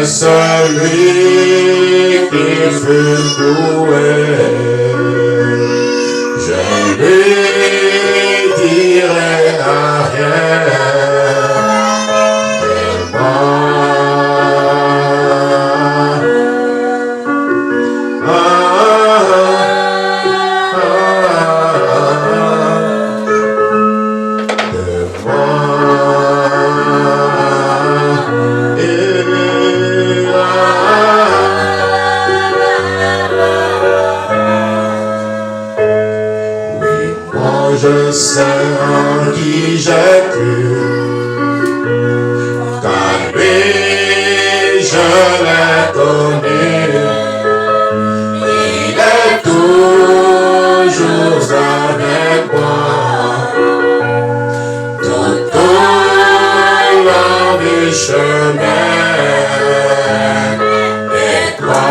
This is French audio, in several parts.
celui qui fut loué, je lui dirai rien. Je sais en qui j'ai cru, car lui je l'ai connu, il est toujours avec moi, tout au long du chemin, et toi.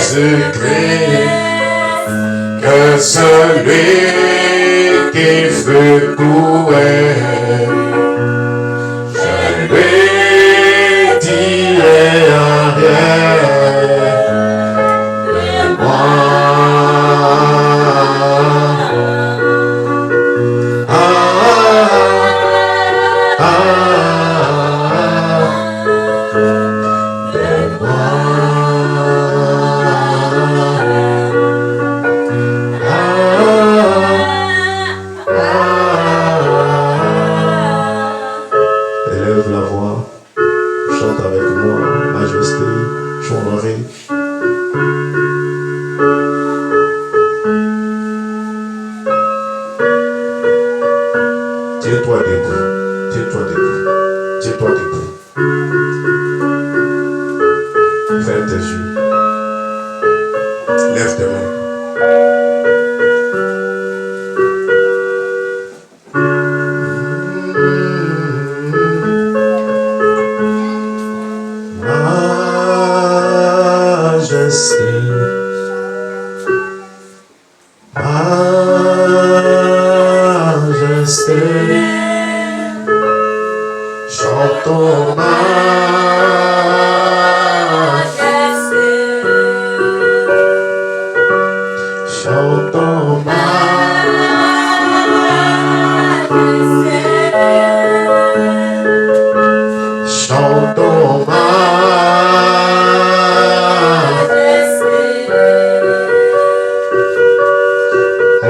Jésus-Christ, que celui qui fut loué, je lui dirai rien de moi. Tiens-toi debout, tiens-toi debout, tiens-toi debout. Ferme tes yeux. Lève tes mains. Majesté, majesté, chantons majesté, chantons majesté, chantons majesté, oh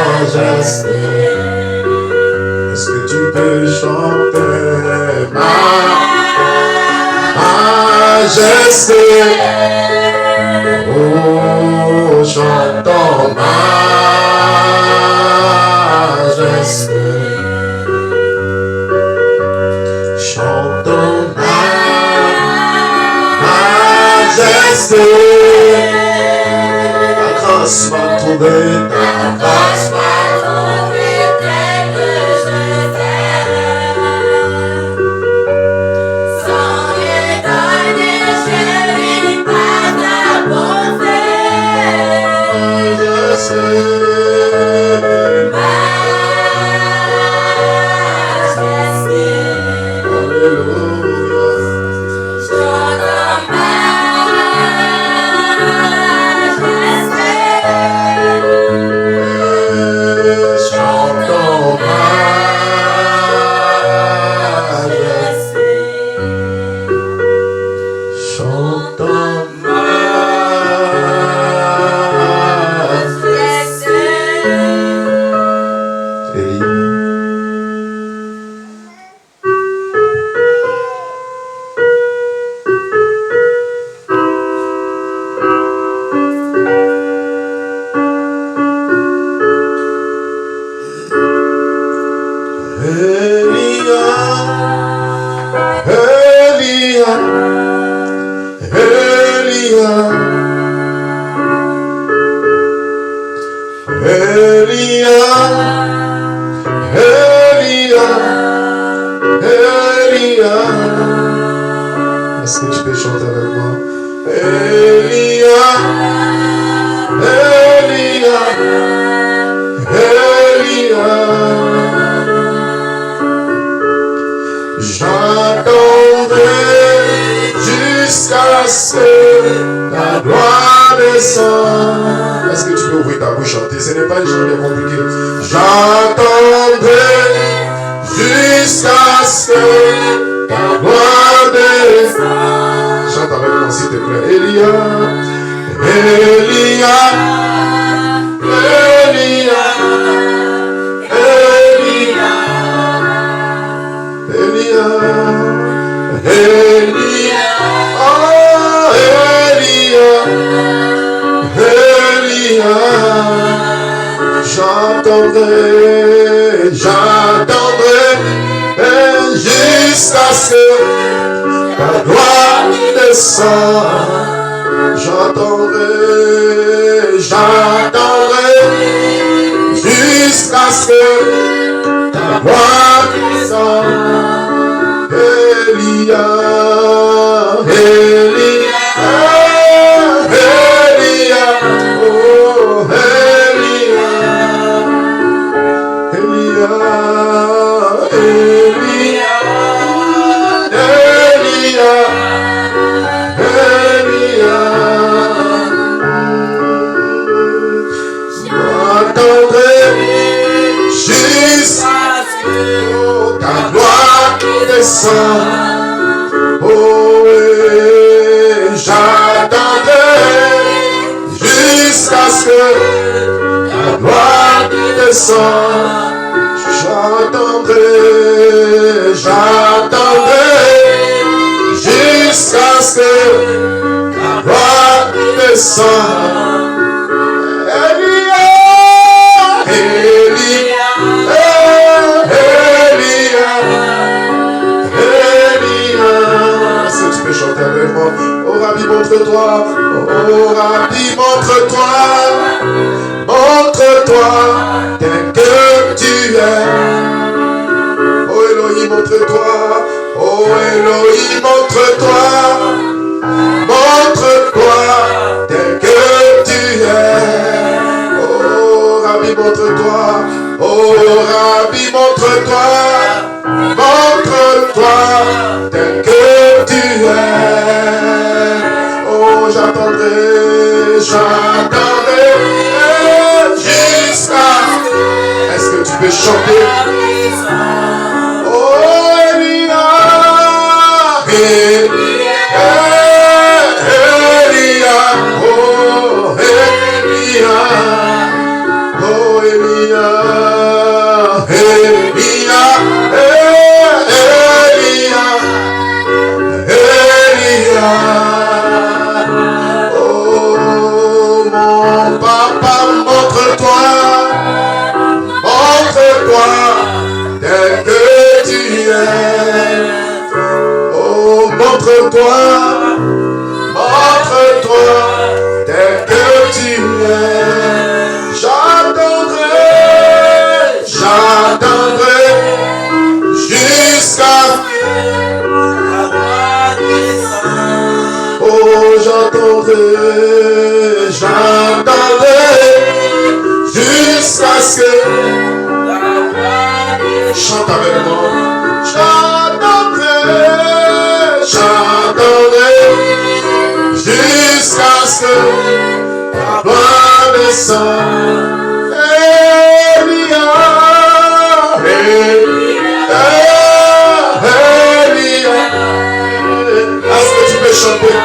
majesté. Est-ce que tu peux chanter majesté? Oh, chantons majesté. Chantons majesté. majesté. Ta grâce m'a trouvé, ta grâce m'a trouvé tel que je t'aime. Sans m'étonner, je vis par ta bonté. Je sais. Est-ce que tu peux chanter avec moi? Elia, Elia, Elia. J'attendrai jusqu'à ce que ta gloire descende. Est-ce que tu peux ouvrir ta bouche chanter? Ce n'est pas une chanson compliquée. J'attendrai jusqu'à ce que ta gloire descende. Chante avec moi s'il te plaît. Elia, Elia, Elia, Elia, Elia, Elia, oh Elia, Elia. J'attendrai, j'attendrai jusqu'à ce que ta gloire descende. J'attendrai, j'attendrai jusqu'à ce que ta gloire descende. Elia, Elia, Elia, oh Elia, Elia, Elia, Elia, Elia. J'attendrai jusqu'à ce que ta gloire descende. Oh, j'attendrai jusqu'à ce que ta gloire descende. J'attendrai, j'attendrai jusqu'à ce que ta gloire descende. Elia, Elia, Elia, Elia. Est-ce que tu peux chanter avec moi? Oh Rabbi, montre-toi. Oh Rabbi, montre-toi. Montre-toi tel que tu es. Oh Elohim, montre-toi. Oh Elohim, montre-toi. Montre-toi tel que tu es. Oh Rabbi, montre-toi. Oh Rabbi, montre-toi. Montre-toi tel que tu es. Oh, j'attendrai, j'attendrai jusqu'à. Est-ce que tu peux chanter? Oh Elia, Elia, Elia, oh Elia, oh Elia, Elia, Elia, Elia. Oh mon papa, montre-toi. Montre-toi tel que tu es. Oh, montre-toi. Montre-toi. contre toi, tel que tu es. J'attendrai jusqu'à j'attendrai jusqu'à ce que chante avec moi. J'attendrai jusqu'à ce que ta gloire descende. Elia, est-ce que tu peux chanter?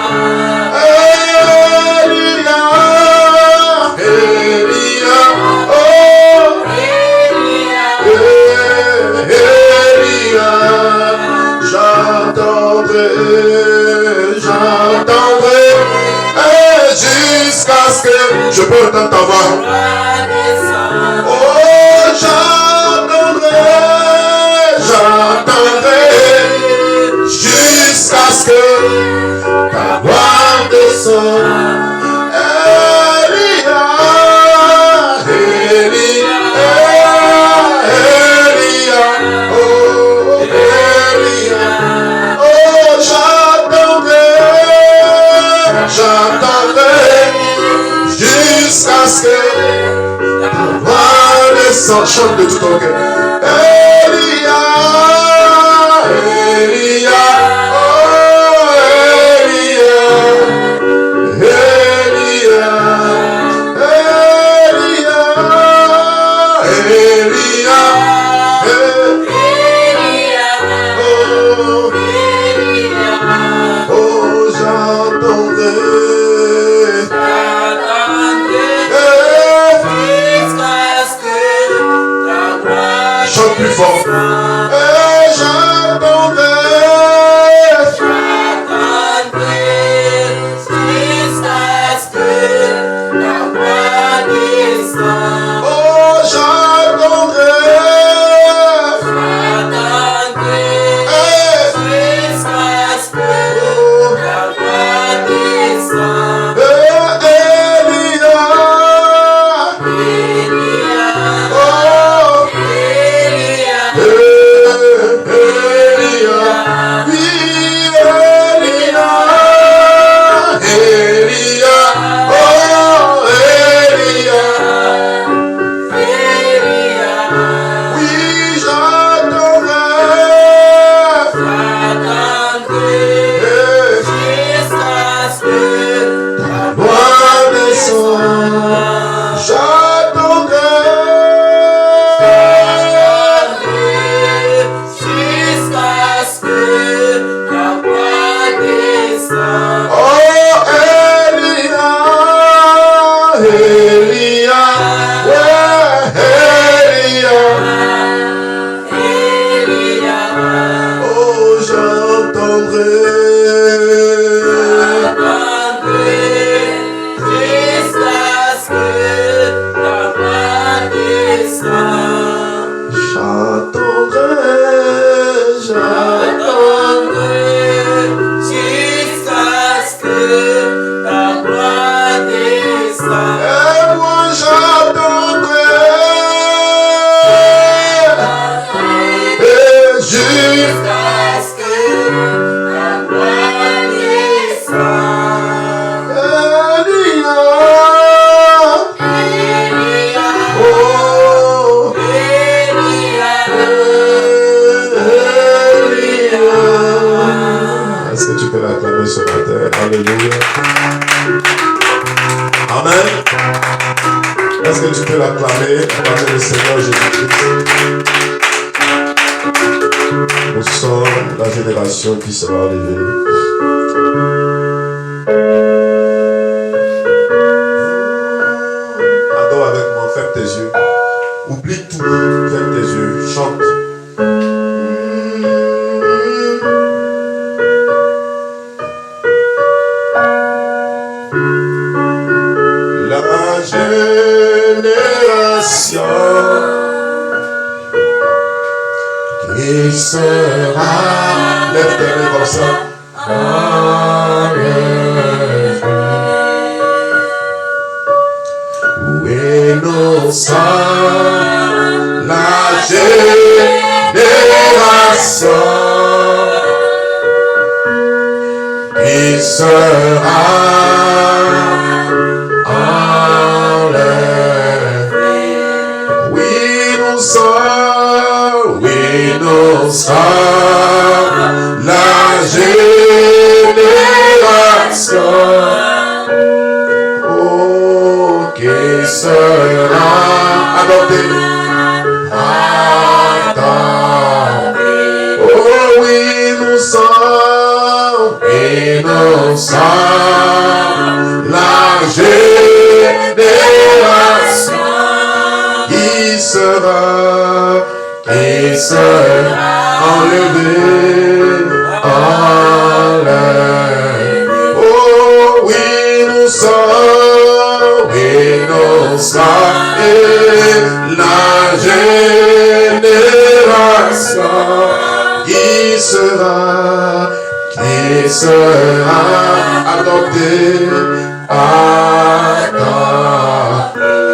J'attendrai jusqu'à ce que je peux entendre ta voix. Oh, j'attendrai jusqu'à ce que ta gloire descende. J'attendrai jusqu'à ce que ta voix descende. Chante de tout ton cœur. Elia, Elia, oh Elia, Elia, Elia, Elia, oh, j'attendrai. Chante plus fort. Et j'attendrai jusqu'à ce que la voix descende. Oh, j'attendrai jusqu'à ce que la voix descende. Alléluia. Amen. Est-ce que tu peux l'acclamer? Acclamer le Seigneur Jésus-Christ. Nous sommes la génération qui sera levée. Adore avec moi, ferme tes yeux. Oublie tout, ferme tes yeux, chante. Génération qui sera, lève tes mains comme ça. Alléluia. sera enlevé. Oui, nous sommes la génération qui sera adoptée. Innocent, la génération qui sera enlevée, Oh oui, nous sommes innocents et la génération qui sera adoptée.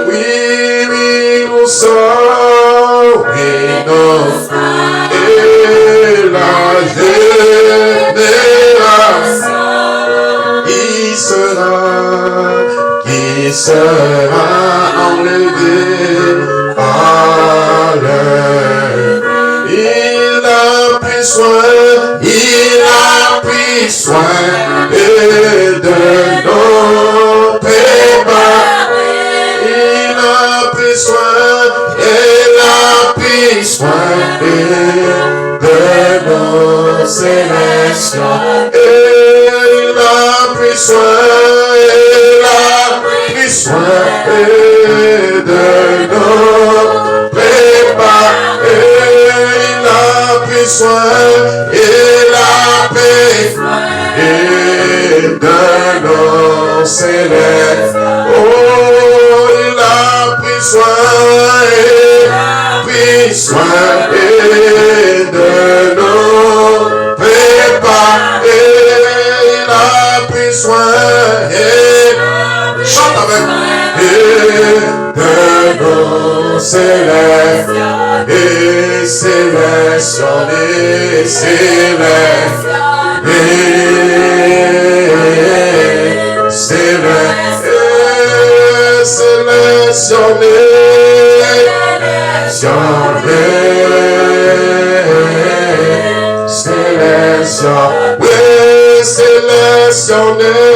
Oui, nous sommes innocents et la génération qui sera enlevée. Il a pris soin de nos péchés. Il a pris soin de nos célébrations. Il a pris soin de nos péchés. Il a pris soin de nos célestes. Oh, il a pris soin de nos péchés. Il a pris soin chante avec de nos célestes et sélectionnés, sélectionné,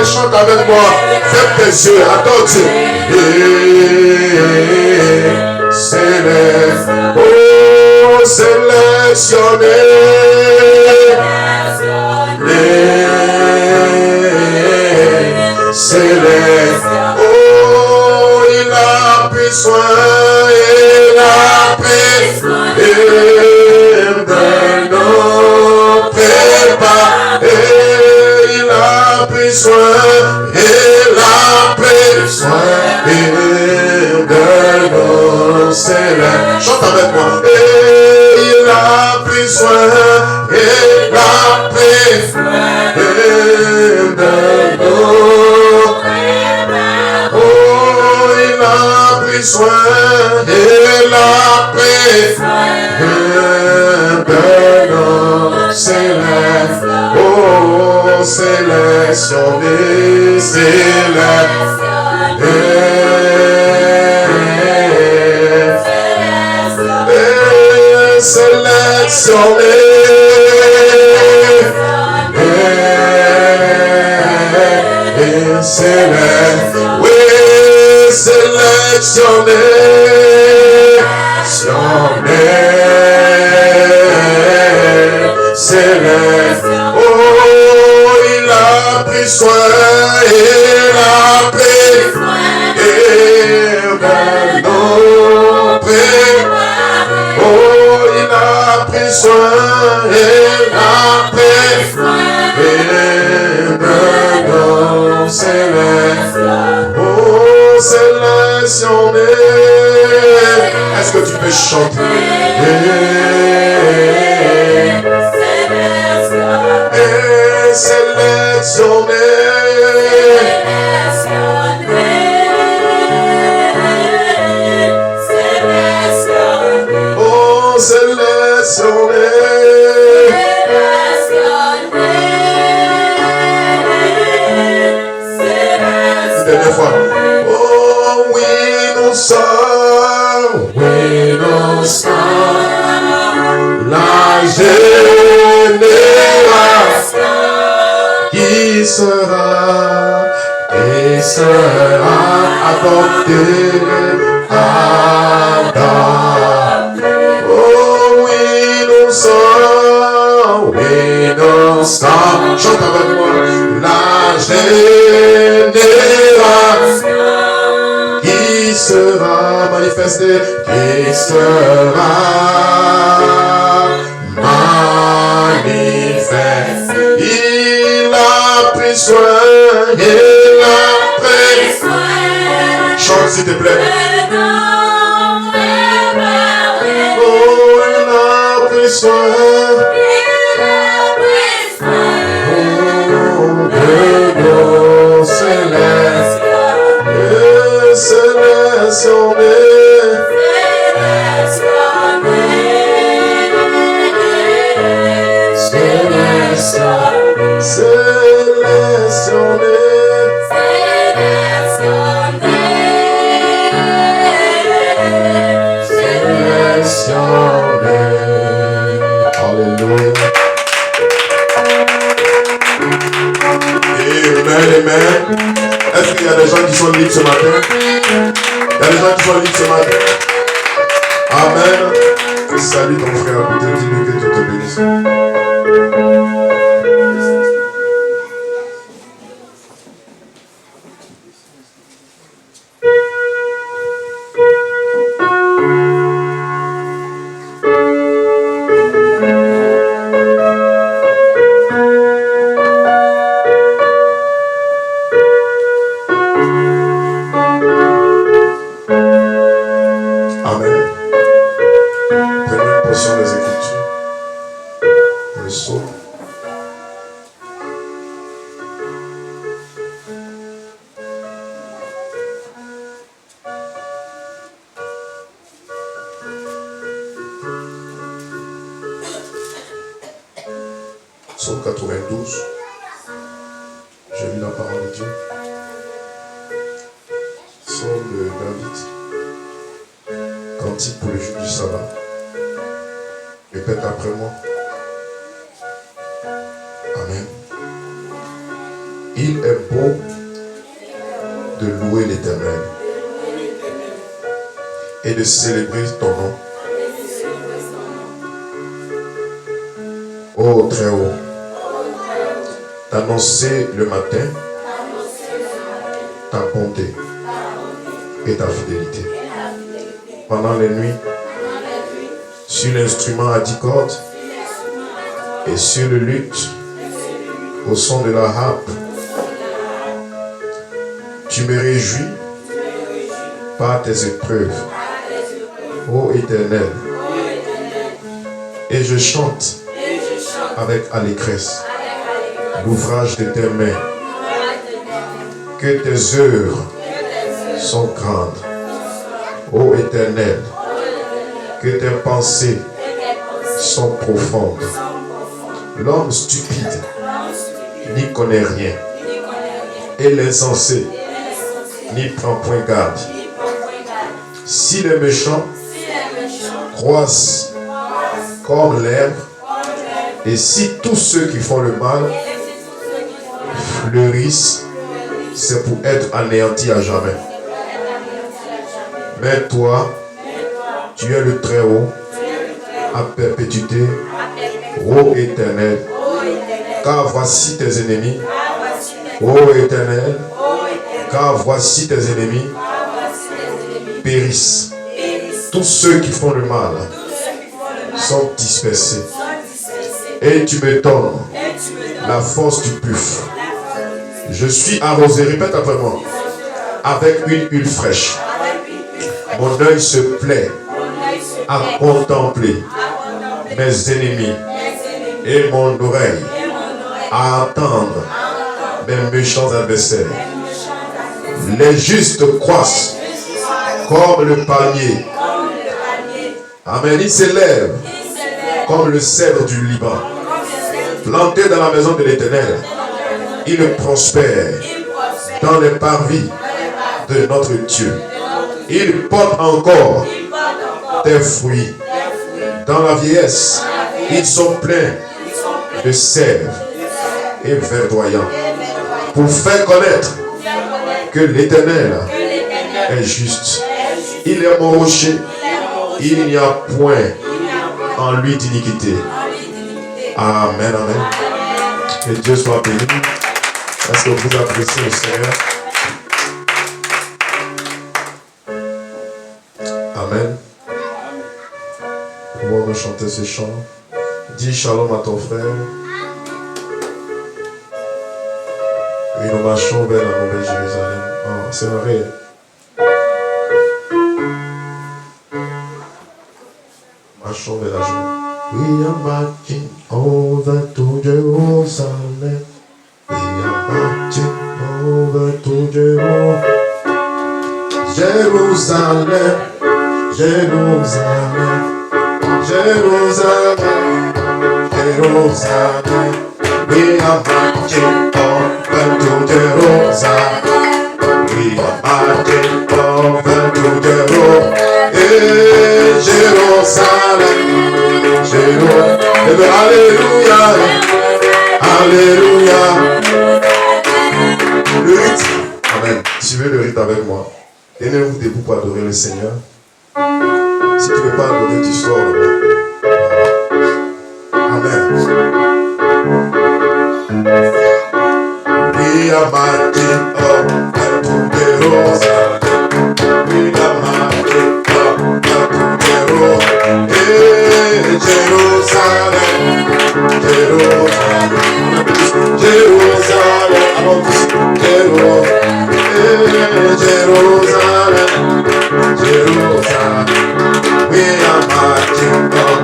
chante avec moi, ferme tes yeux, attends Dieu. Sélectionné, oh, il a pris soin, de nos péchés. Il a pris soin, de nos célestes. Chante avec moi. Il a pris soin, de nos. Oh, il a pris soin, de nos célestes. Oh, sélectionné, sélectionné, oui, sélectionné, oh, il a pris soin, de nos péchés. Oh, il a pris soin, de nos célestes. Oh, sélectionné. Est-ce que tu peux chanter? Sélectionné. adopté, oh oui, nous sommes, chante avec moi, la génération qui sera manifestée, qui sera manifestée. Il a pris soin, il a pris soin. Chante s'il te plaît. Oh, il a pris soin. Amen. Est-ce qu'il y a des gens qui sont libres ce matin? Il y a des gens qui sont libres ce matin. Amen. Salut ton frère à côté, dis-lui que Dieu te bénisse. Psaume 92, j'ai lu la parole de Dieu. Psaume de David, cantique pour le jour du sabbat. Répète après moi. Amen. Il est beau de louer l'Éternel et de célébrer ton nom. Ô très haut, d'annoncer le matin ta bonté et ta fidélité. Pendant les nuits, sur l'instrument à 10 cordes et sur le luth, au son de la harpe, tu me réjouis par tes épreuves, ô Éternel, et je chante avec allégresse l'ouvrage de tes mains, que tes œuvres sont grandes, ô Éternel, que tes pensées sont profondes. L'homme stupide n'y connaît rien, et l'insensé n'y prend point garde. Si les méchants croissent comme l'herbe, et si tous ceux qui font le mal fleurissent, c'est pour être anéantis à jamais. Mais toi, tu es le très haut, à perpétuité, ô Éternel, car voici tes ennemis, ô Éternel, car voici tes ennemis périssent. Tous ceux qui font le mal sont dispersés. Et tu me donnes la force du buffle. Je suis arrosé, répète après moi, avec une huile fraîche. Mon œil se plaît à contempler mes ennemis et mon oreille à entendre mes méchants adversaires. Les justes croissent comme le palmier. Amen. Ils s'élèvent comme le cèdre du Liban. Planté dans la maison de l'Éternel, il prospère dans les parvis de notre Dieu. Il porte encore des fruits. Dans la vieillesse, ils sont pleins de sève et verdoyants. pour faire connaître que l'Éternel est juste. Il est mon rocher. Il n'y a point en lui d'iniquité. Amen, amen. Que Dieu soit béni. Est-ce que vous appréciez le Seigneur? Amen. Comment on va chanter ces chants? Dis shalom à ton frère. Et nous marchons vers la nouvelle Jérusalem. Oh, c'est vrai. Marchons vers la joie. We are marching over to Jerusalem. We are marching over to Jerusalem. Jerusalem, Jerusalem, Jerusalem, Jerusalem. We are marching over to Jerusalem. We are marching over to Jerusalem. Jérusalem, Jérusalem. Alléluia, Alléluia. Le rite. Amen. Suivez le rite avec moi. Tenez-vous debout pour adorer le Seigneur. Si tu ne veux pas adorer, tu sors là-bas. Amen. We are marching up to Jerusalem. We are marching up to Jerusalem. Jerusalem, Jerusalem, Jerusalem, Jerusalem, Jerusalem. We are marching up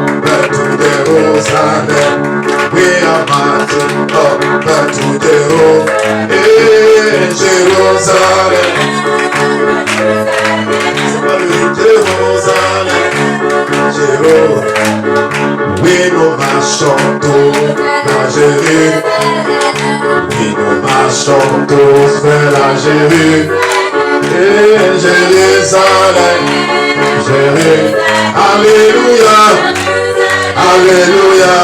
to Jerusalem. We are marching up to Jerusalem. Jerusalem, Jerusalem. Oui, nous marchons tous vers Jérusalem. Oui, nous marchons tous vers la Jérusalem. Jérusalem, Jérusalem. Alléluia, Alléluia,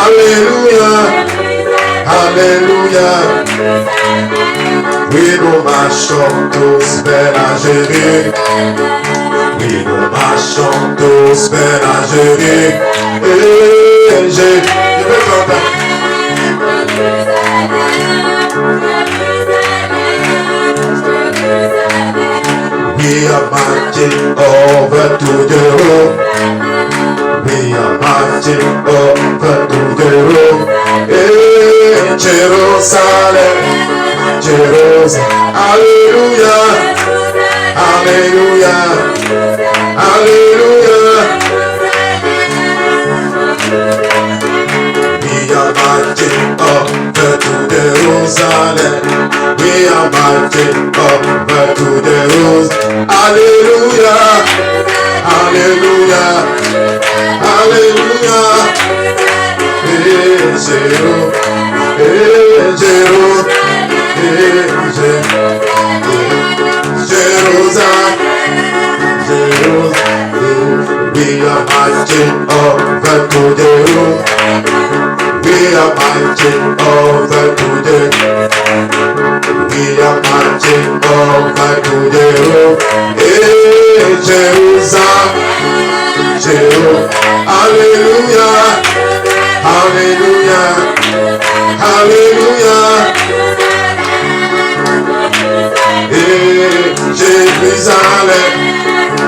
Alléluia, Alléluia. Oui, nous marchons tous vers la Jérusalem. Oui, nous marchons tous vers la Jérusalem. Je vais chanter. We are marching over to Jerusalem. We are marching over to Jerusalem. Jerusalem, Jerusalem. Alléluia, Alléluia, Alléluia. We are marching over to Jerusalem. We are marching over to Jerusalem. Alléluia, Alléluia, Alléluia. Jerusalem, we are marching over to Jerusalem. We are marching over to Jerusalem. We are marching over to Jerusalem. Jerusalem, Jerusalem. Alléluia, Alléluia, Alléluia. Jérusalem,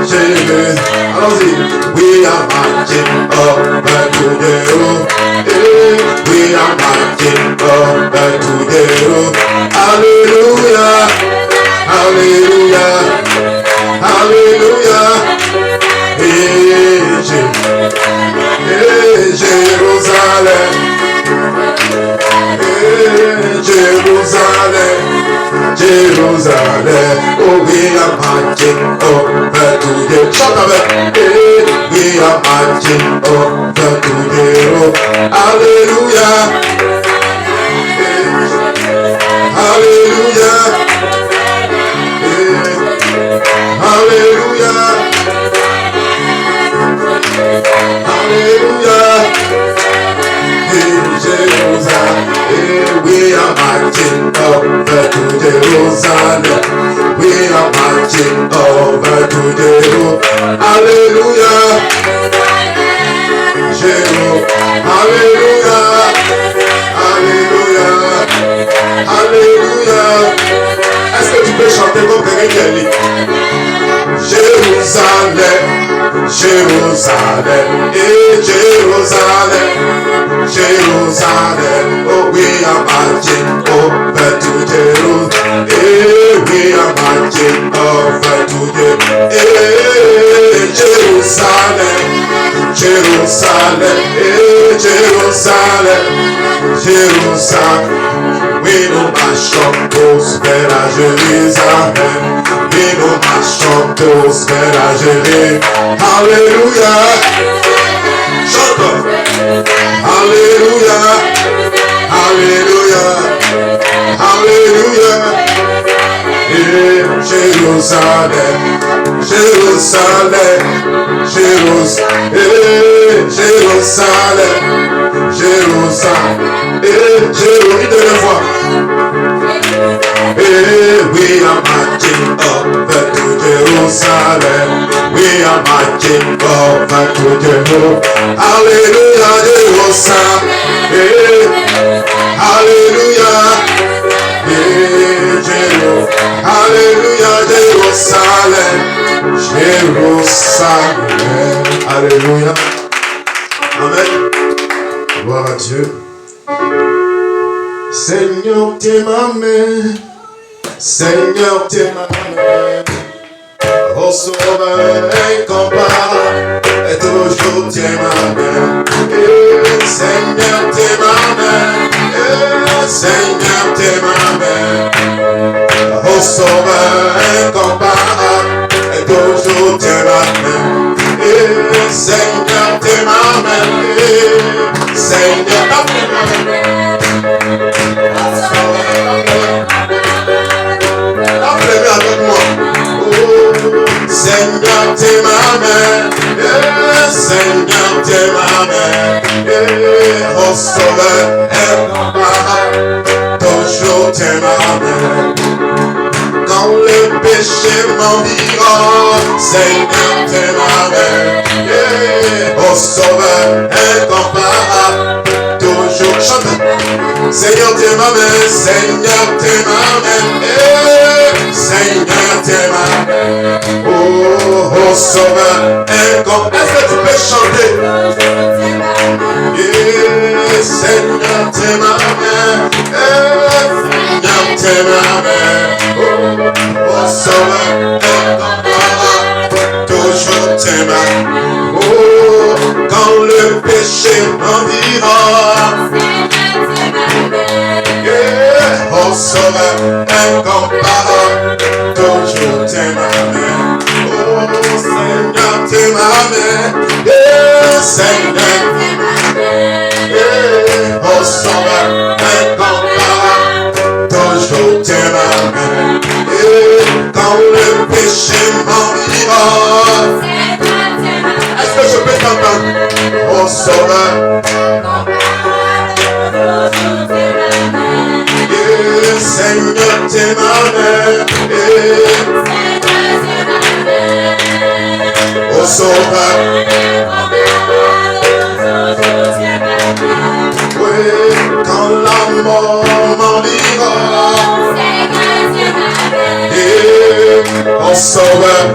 Jérusalem. Allons-y. We are marching over to Jerusalem. We are marching over to Jerusalem. Alléluia, Alléluia, Alléluia. Jérusalem, Jerusalem, Jerusalem. Oh, we are marching over to Jerusalem. Chante avec. We are marching over to Jerusalem. Alléluia, Alléluia, Alléluia, Alléluia. Jerusalem, we are marching over to Jerusalem. We are marching over to Jerusalem. Hallelujah. Hallelujah. Alléluia. Alléluia. Est-ce que tu peux chanter comme quelqu'un qui dit Jérusalem, Jérusalem, et Jérusalem, Jérusalem. Oh, we are marching over to Jerusalem. We are marching over to Jerusalem. Jerusalem, Jerusalem, Jerusalem. We know my chantons vers la Jérusalem. We know my chantons vers la Jérusalem. Alléluia. Chante. Alléluia. Alléluia. Alléluia. Jérusalem, Jérusalem, Jérusalem, Jérusalem, Jérusalem, Jérusalem, de la voix. We are marching over to Jerusalem. We are marching over to Jerusalem. Hallelujah, Jerusalem. Hallelujah. Alléluia, Jérusalem, Jérusalem. Alléluia. Amen. Gloire à Dieu. Seigneur, t'es ma main. Seigneur, t'es ma main. Au sauveur incomparable, et toujours t'es ma main. Seigneur, t'es ma main. Seigneur, t'es ma main. Au sauveur incomparable, et toujours t'es ma main. Seigneur, t'es ma main. Seigneur, t'es ma main. Appelez-moi avec moi. Seigneur, t'es ma main. Seigneur, t'es ma main. Au sauveur incomparable, toujours t'es ma main. Quand le péché m'envira, Seigneur, t'es ma main. Au sauveur incomparable, toujours chante. Seigneur, t'es ma main. Seigneur, t'es ma main. Seigneur, t'es ma main. Oh, sauveur incomparable. Est-ce que tu peux chanter? Seigneur, t'es ma main. Seigneur, t'es ma main. Oh, sauveur incomparable, toujours t'es ma main. Oh, quand le péché m'envira, oh, sauveur incomparable, toujours t'es ma main. Oh, Seigneur, t'es ma main. Seigneur, t'es ma main. Oh, sauveur incomparable, toujours t'es ma main. Quand le péché m'envira, est-ce que je peux t'entendre? Oh, sauveur, Seigneur, t'es ma main. Oh, sauveur, oui, quand la mort m'enlira, oh, sauveur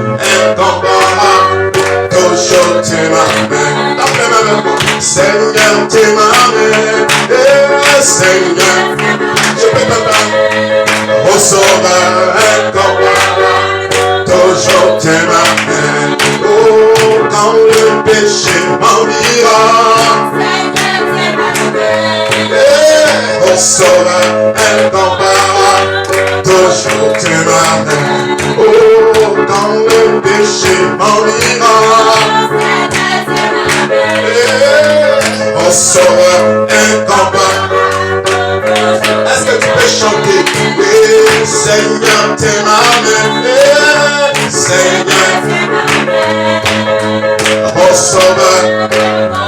incomparable, toujours t'es ma main. Appelez-moi avec moi. Seigneur, t'es ma main. Seigneur, je peux t'entendre. Oh, sauveur incomparable, toujours t'es ma main. Oh, quand le péché m'envira, oh, sauveur incomparable, toujours t'es ma main. Oh, quand le péché m'envira, oh, sauveur incomparable. Est-ce que tu peux chanter? Oui, Seigneur, t'es ma main. Seigneur, oh, sauveur,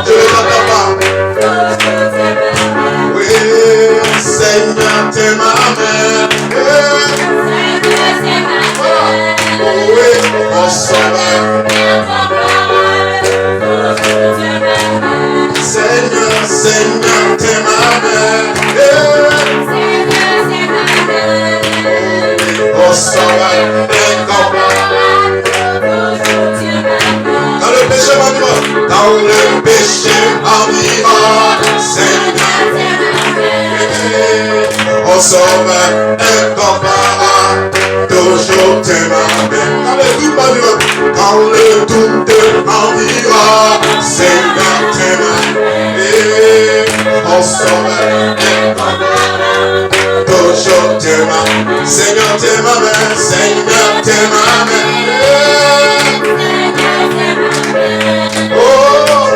je ne t'entends pas. Oui, Seigneur, t'es ma main. Mon sauveur, Seigneur, Seigneur, t'es ma mère. Mon sauveur, incomparable. Quand le péché m'envira, quand le péché m'envira, Seigneur, mon sauveur, incomparable. Toujours t'es ma mère. Quand le doute m'envira, Seigneur, t'es ma mère. Mon sauveur, incomparable. Toujours t'es ma mère. Seigneur, t'es ma mère. Seigneur, t'es ma mère. Oh,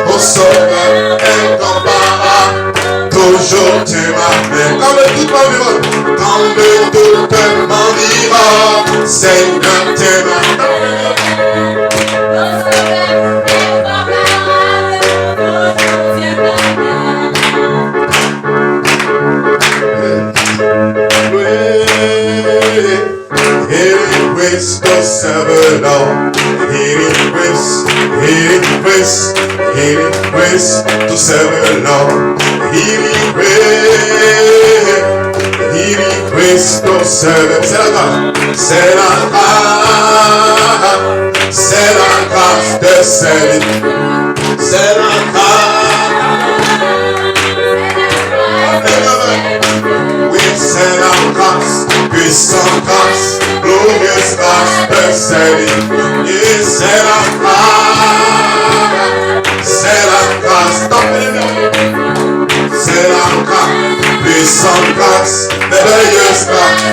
mon sauveur, incomparable. Toujours t'es ma mère. Quand le doute m'envira, quand le doute m'envira, Seigneur, t'es ma mère. Questo servirò, questo servirò, questo servirò, c'est la grâce de servir, c'est la grâce, oui, c'est la grâce, puissante grâce, glorieuse grâce de servir, et c'est la grâce, c'est la grâce, puissante grâce, merveilleuse grâce,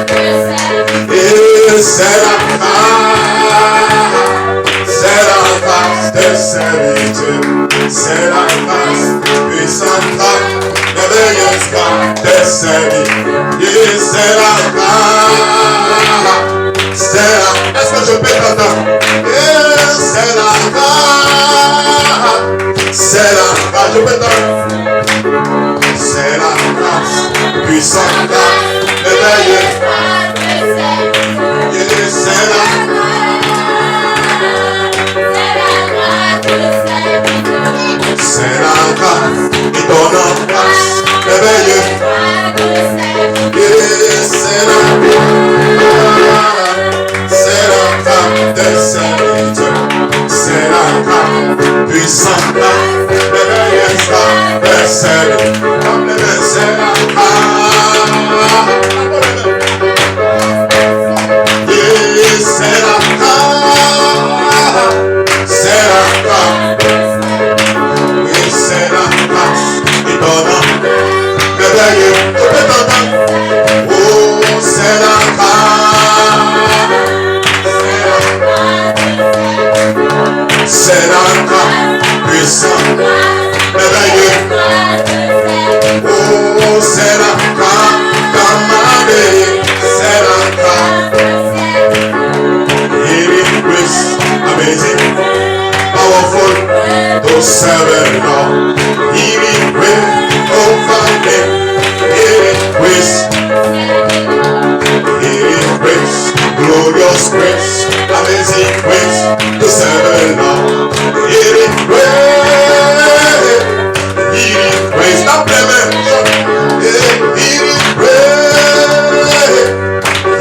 et c'est la grâce de servitude, c'est la grâce, puissante grâce, merveilleuse grâce de servir, et c'est la grâce, est-ce que je peux t'entendre? Et c'est la grâce, je peux t'entendre. C'est la grâce, puissante grâce, merveilleuse grâce, et c'est la grâce, qui donne en grâce, merveilleuse grâce, et c'est la grâce de serviteur, c'est la grâce, puissante grâce, merveilleuse grâce de serviteur, c'est la grâce, et c'est la grâce, c'est la grâce, oui c'est la grâce, qui donne merveilleux, je peux t'entendre, oh c'est la grâce, c'est la grâce, puissante, merveilleux, oh c'est la grâce, dans ma vie, c'est la grâce, healing grace, amazing, powerful, to serve the Lord, healing grace, over me, healing grace, glorious grace, amazing grace, to serve the Lord, healing grace, not payment,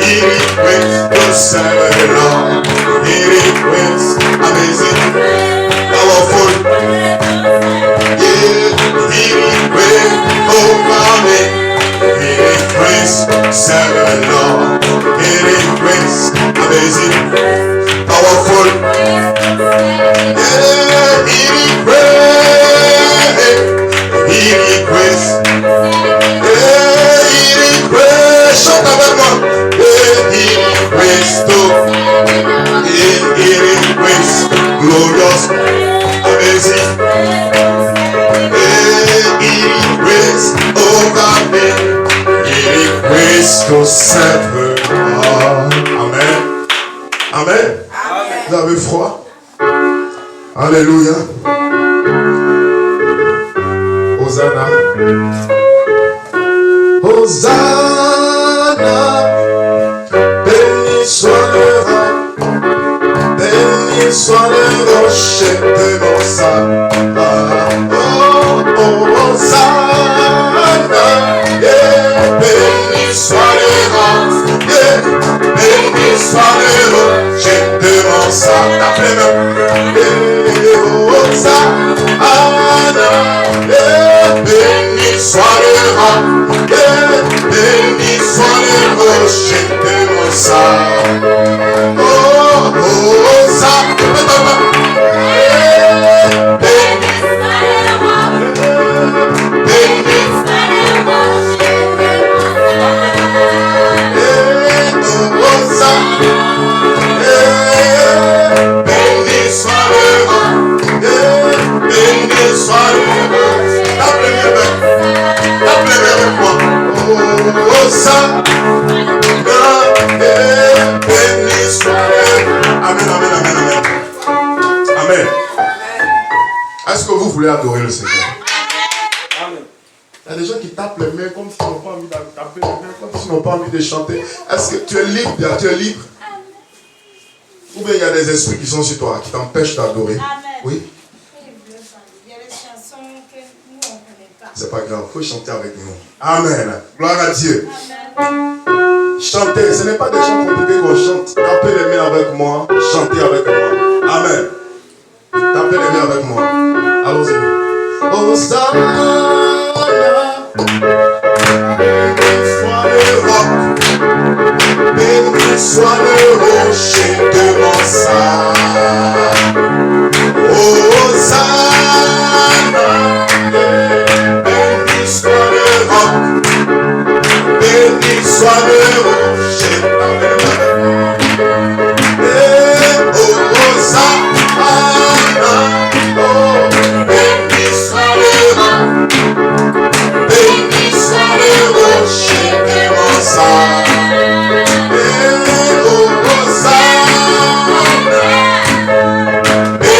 healing grace, to serve the Lord, healing grace, amazing, powerful, healing grace, over me, healing grace, serve the Lord, healing grace, amazing, powerful, healing grace, chante avec moi, healing grace, healing grace, glorious, amazing, healing grace, over me, healing grace to serve God. Amen. Amen. Vous avez froid? Alléluia. Hosanna. Hosanna. Béni soit le roi. Béni soit le roi, béni soit le rocher de mon salut. Oh, ça. Béni soit le roi, béni soit le rocher de mon salut. Oh, ça. Béni soit le roi, béni soit le rocher. Appelez-le avec moi. Oh, ça. Béni soit le. Amen, amen, amen, amen. Amen. Est-ce que vous voulez adorer le Seigneur? Amen. Il y a des gens qui tapent les mains comme s'ils n'ont pas envie de taper les mains, comme s'ils n'ont pas envie de chanter. Est-ce que tu es libre? Tu es libre? Ou bien il y a des esprits qui sont sur toi, qui t'empêchent d'adorer? Oui? C'est pas grave, il faut chanter avec nous. Amen. Gloire à Dieu. Amen. Chanter, ce n'est pas des chants compliqués qu'on chante. Tapez les mains avec moi, chantez avec moi. Amen. Tapez les mains avec moi. Allons-y. Hosanna, béni soit le roc, béni soit le rocher de mon salut. Hosanna. Béni soit le rocher. Oh, Hosanna. Oh, béni soit le roc. Béni soit le rocher de mon salut. Oh, Hosanna. Béni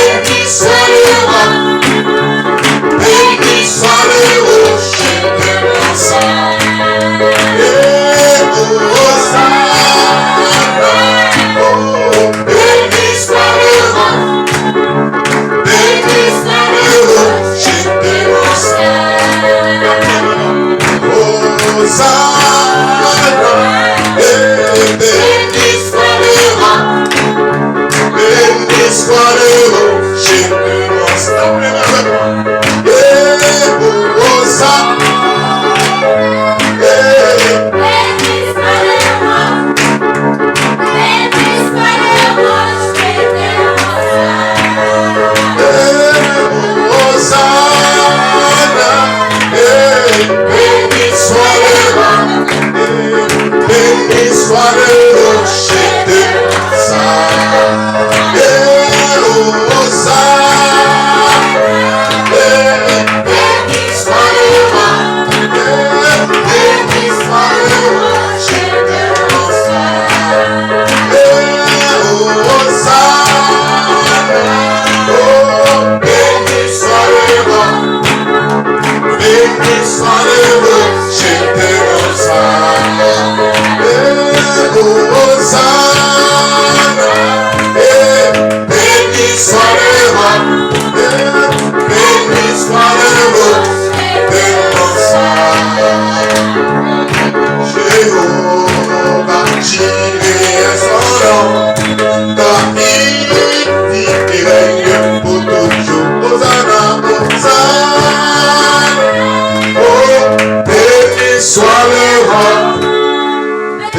soit le roc.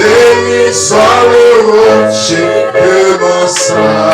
Béni soit le rocher de mon salut.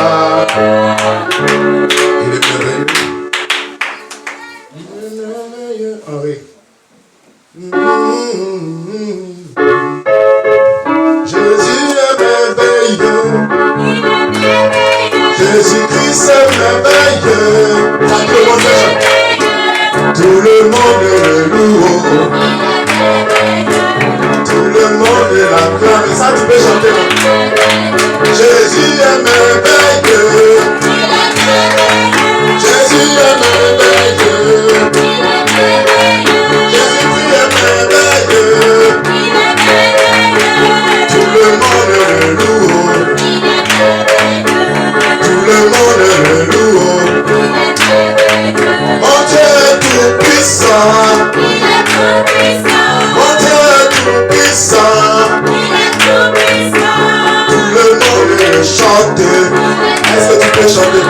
Est-ce que tu peut chanter.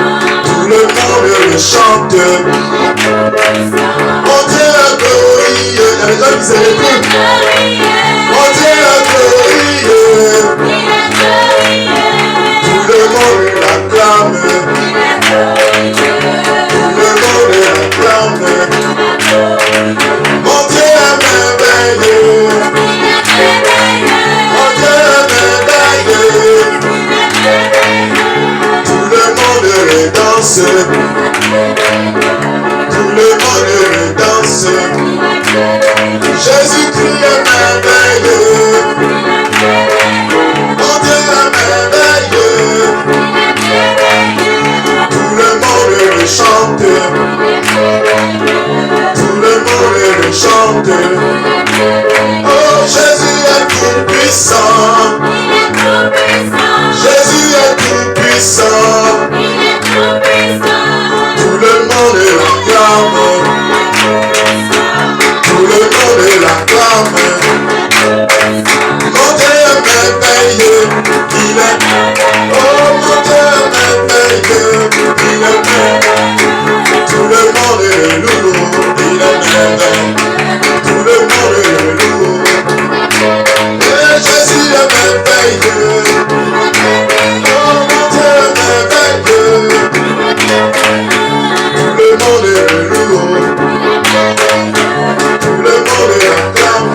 Tout le monde le chante. Mon Dieu a glorieux. Il y a des gens qui se l'écoutent. Mon Dieu a glorieux. Tout le monde l'acclame. Tout le monde l'acclame. Mon Dieu est merveilleux. Mon Dieu est merveilleux. Tout le monde le danse. Tout le monde le danse. Jésus-Christ est merveilleux. Mon Dieu est merveilleux. Tout le monde le chante. Tout le monde le chante. Oh, Jésus est tout puissant. Jésus est tout puissant. Tout le monde l'acclame. Tout le monde l'acclame. Mon Dieu est merveilleux. Il est. Oh, mon Dieu est merveilleux. Il est merveilleux. Tout le monde le loue. Il est merveilleux. Tout le monde le loue. Et Jésus est merveilleux. Oh, mon Dieu est merveilleux. Tout le monde le loue. Tout le monde l'acclame.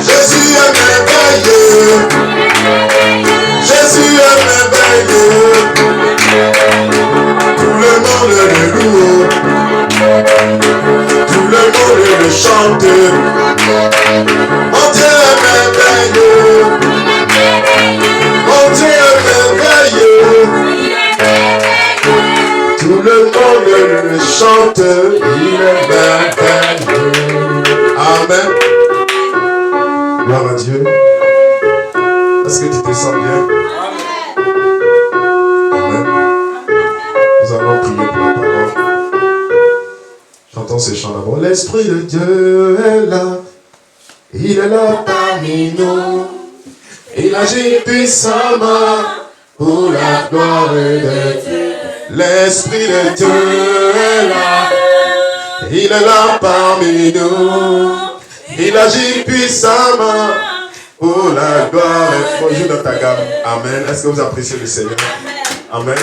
Jésus est merveilleux. Jésus est merveilleux. Tout le monde le loue. Tout le monde le chante. Mon Dieu est merveilleux. Mon Dieu est merveilleux. Tout le monde le chante. Il est merveilleux. Amen. Gloire à Dieu. Est-ce que tu te sens bien? Amen. Nous allons prier pour la parole. Chantons ces chants d'abord. L'Esprit de Dieu est là. Il est là parmi nous. Il agit puissamment pour la gloire de Dieu. L'Esprit de Dieu est là. Il est là parmi nous. Il agit puissamment pour la gloire. Bonjour dans ta gamme. Amen. Est-ce que vous appréciez le Seigneur? Amen.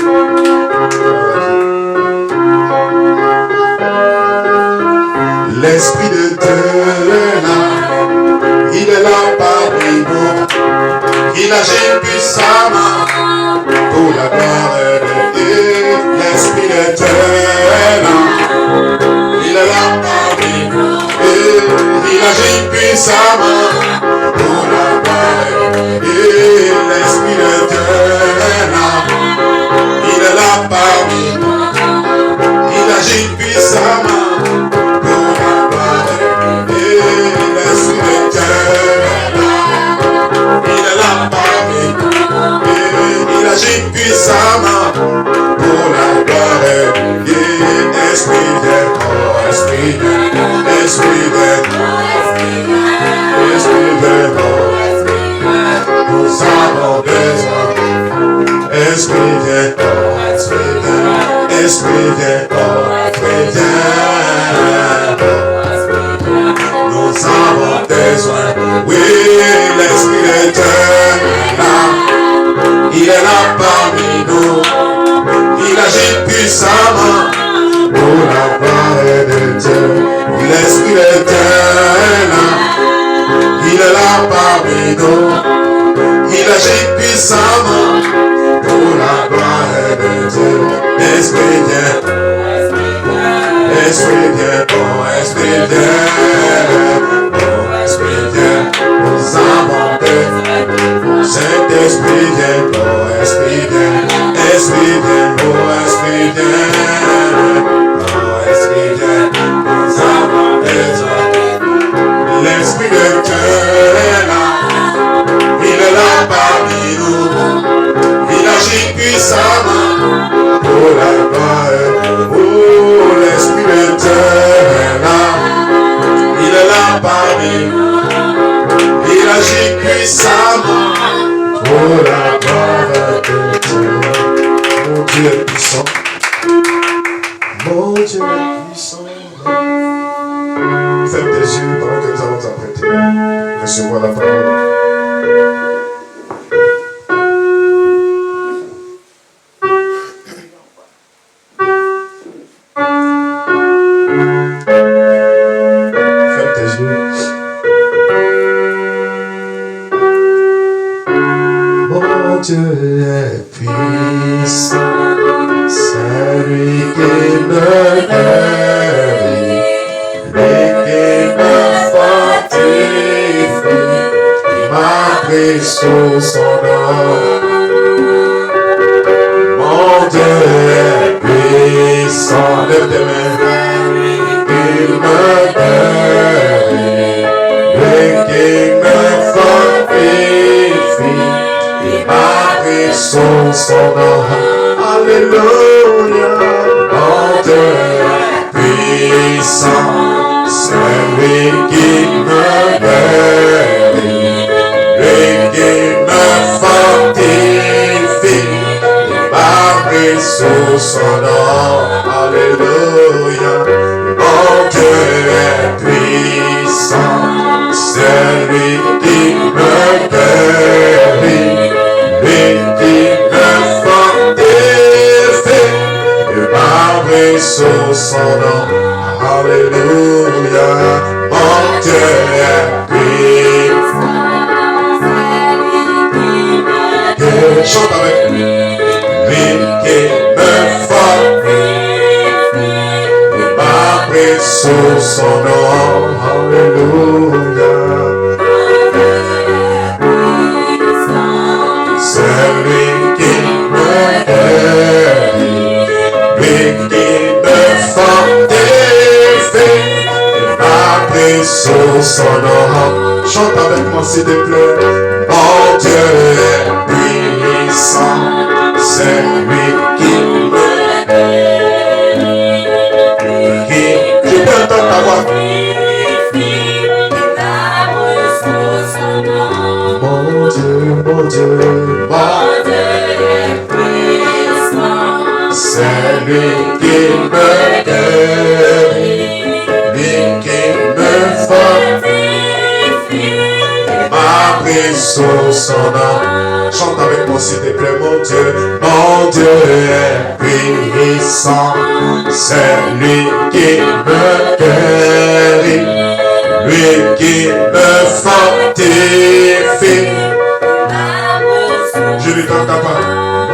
L'Esprit de Dieu est là. Il est là parmi nous. Il agit puissamment pour la gloire de Dieu. L'Esprit de Dieu est là. Il est là parmi nous. Il agit puissamment pour la gloire de Dieu. L'Esprit de Dieu est là. Il est là parmi nous. Il agit puissamment pour la gloire de Dieu. L'Esprit de Dieu est là. Il est là parmi nous. Il agit puissamment pour la gloire de Dieu. Esprit de Dieu, Esprit de Dieu, Esprit de Dieu, Esprit de Dieu, nous avons besoin. Esprit de Dieu, Esprit de Dieu, Esprit de Dieu, nous avons besoin. Oui, l'Esprit de Dieu est là. Il est là parmi nous. Il agit puissamment pour la gloire de Dieu. L'Esprit de Dieu est là. Il est là parmi nous. Il agit puissamment pour la gloire de Dieu. Esprit de Dieu. Esprit de Dieu. Oh, Esprit de Dieu. Oh, Esprit de Dieu. Nous avons besoin. Saint-Esprit de Dieu. Oh, Esprit de Dieu. Esprit de Dieu. Oh, Esprit de Dieu. Oh, Esprit de Dieu. Nous avons besoin. L'Esprit de Dieu est là. Il est là parmi nous. Il agit puissamment pour la gloire. Oh, l'Esprit de Dieu est là. Il est là parmi nous. Il agit puissamment pour la gloire de Dieu. puissant. Mon Dieu est puissant. Ferme tes yeux pendant que nous allons nous apprêter à recevoir la parole. Dieu est puissant, c'est lui qui me guérit, lui qui me fortifie, il m'a pris sous son nom. Mon Dieu est puissant, lève tes mains, il me guérit, lui qui me fortifie, m'a pris sous son nom. Alléluia. Mon Dieu est puissant, c'est lui qui me guérit, lui qui me fortifie, m'a pris sous son nom. Alléluia. Mon Dieu est puissant, c'est lui qui me guérit, lui qui me fortifie, et m'a pris sous son nom. Alléluia. Mon Dieu est puissant, chante avec lui. Lui qui me fortifie, et m'a pris sous son nom. Alléluia. C'est lui qui me guérit, lui qui me fortifie, il m'a pris sous son nom. Chante avec moi s'il te plaît. Mon Dieu est puissant, c'est lui qui me guérit. Tu peux entendre ta voix. Mon Dieu, mon Dieu, mon Dieu est puissant, c'est lui qui me guérit, lui qui me fortifie, m'a pris sous son nom. Chante avec moi s'il te plaît. Mon Dieu est puissant, c'est lui qui me guérit, lui qui me fortifie. Je lui donne ta part.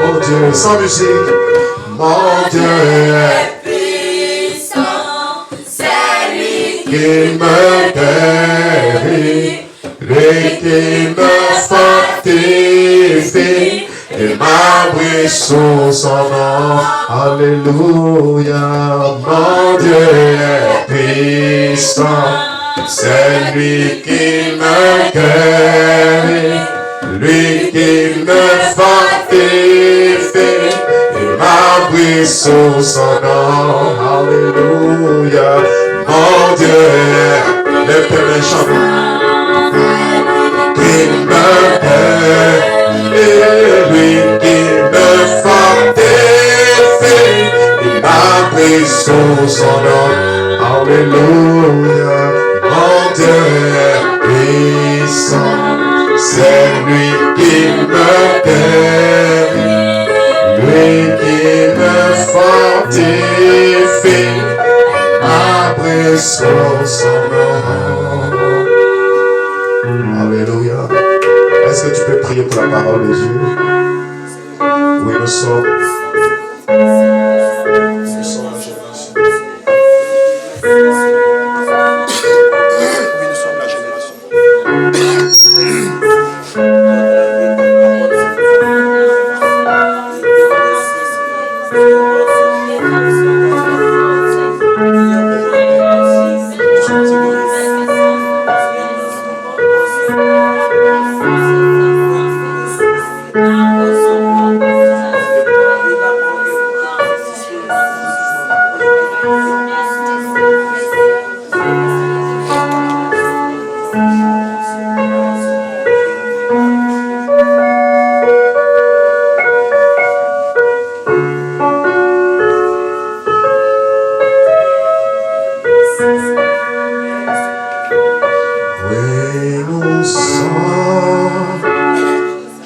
Mon Dieu, sans musique. Mon Dieu est puissant, c'est lui qui me guérit, lui qui me fortifie, il m'a pris sous son nom. Alléluia. Mon Dieu est puissant, c'est lui qui me guérit, lui qui me fortifie, il m'a pris sous son nom. Alléluia. Mon Dieu est le premier chant qui me guérit, lui qui me fortifie, il m'a pris sous son nom. Alléluia. Mon Dieu est puissant, c'est lui qui me guérit, lui qui me fortifie, m'a pris sous son nom. Alléluia. Est-ce que tu peux prier pour la parole de Dieu? Oui, nous sommes la génération.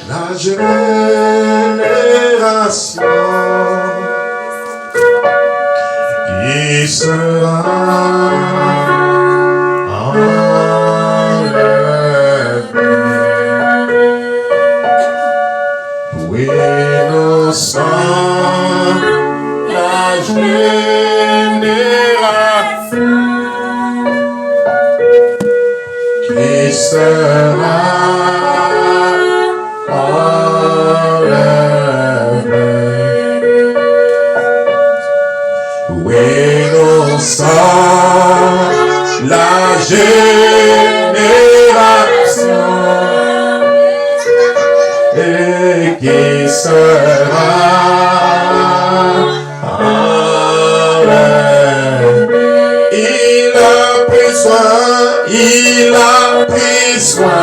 la génération qui sera enlevée. Oui, nous sommes la génération qui sera enlevée. Oui, nous sommes la génération et qui sera enlevée. Il a pris soin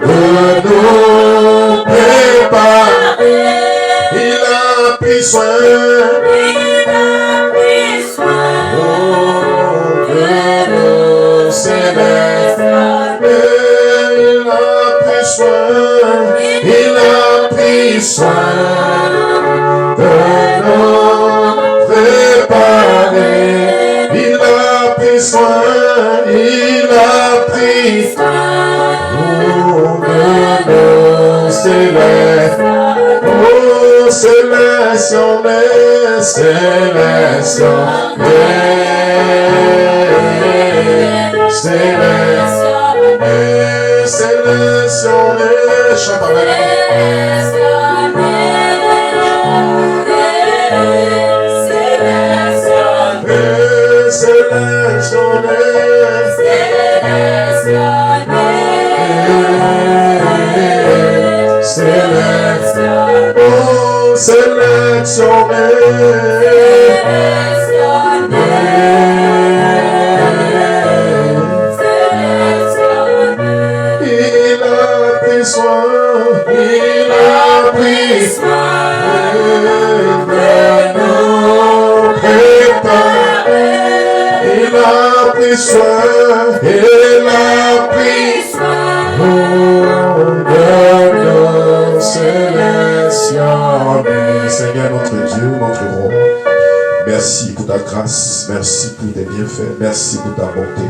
de nous préparer. Il a pris soin de nous sélectionner. Il a pris soin de nous préparer. Il a pris soin sélectionné, chante avec Seigneur notre Dieu, notre roi, merci pour ta grâce, merci pour tes bienfaits, merci pour ta bonté.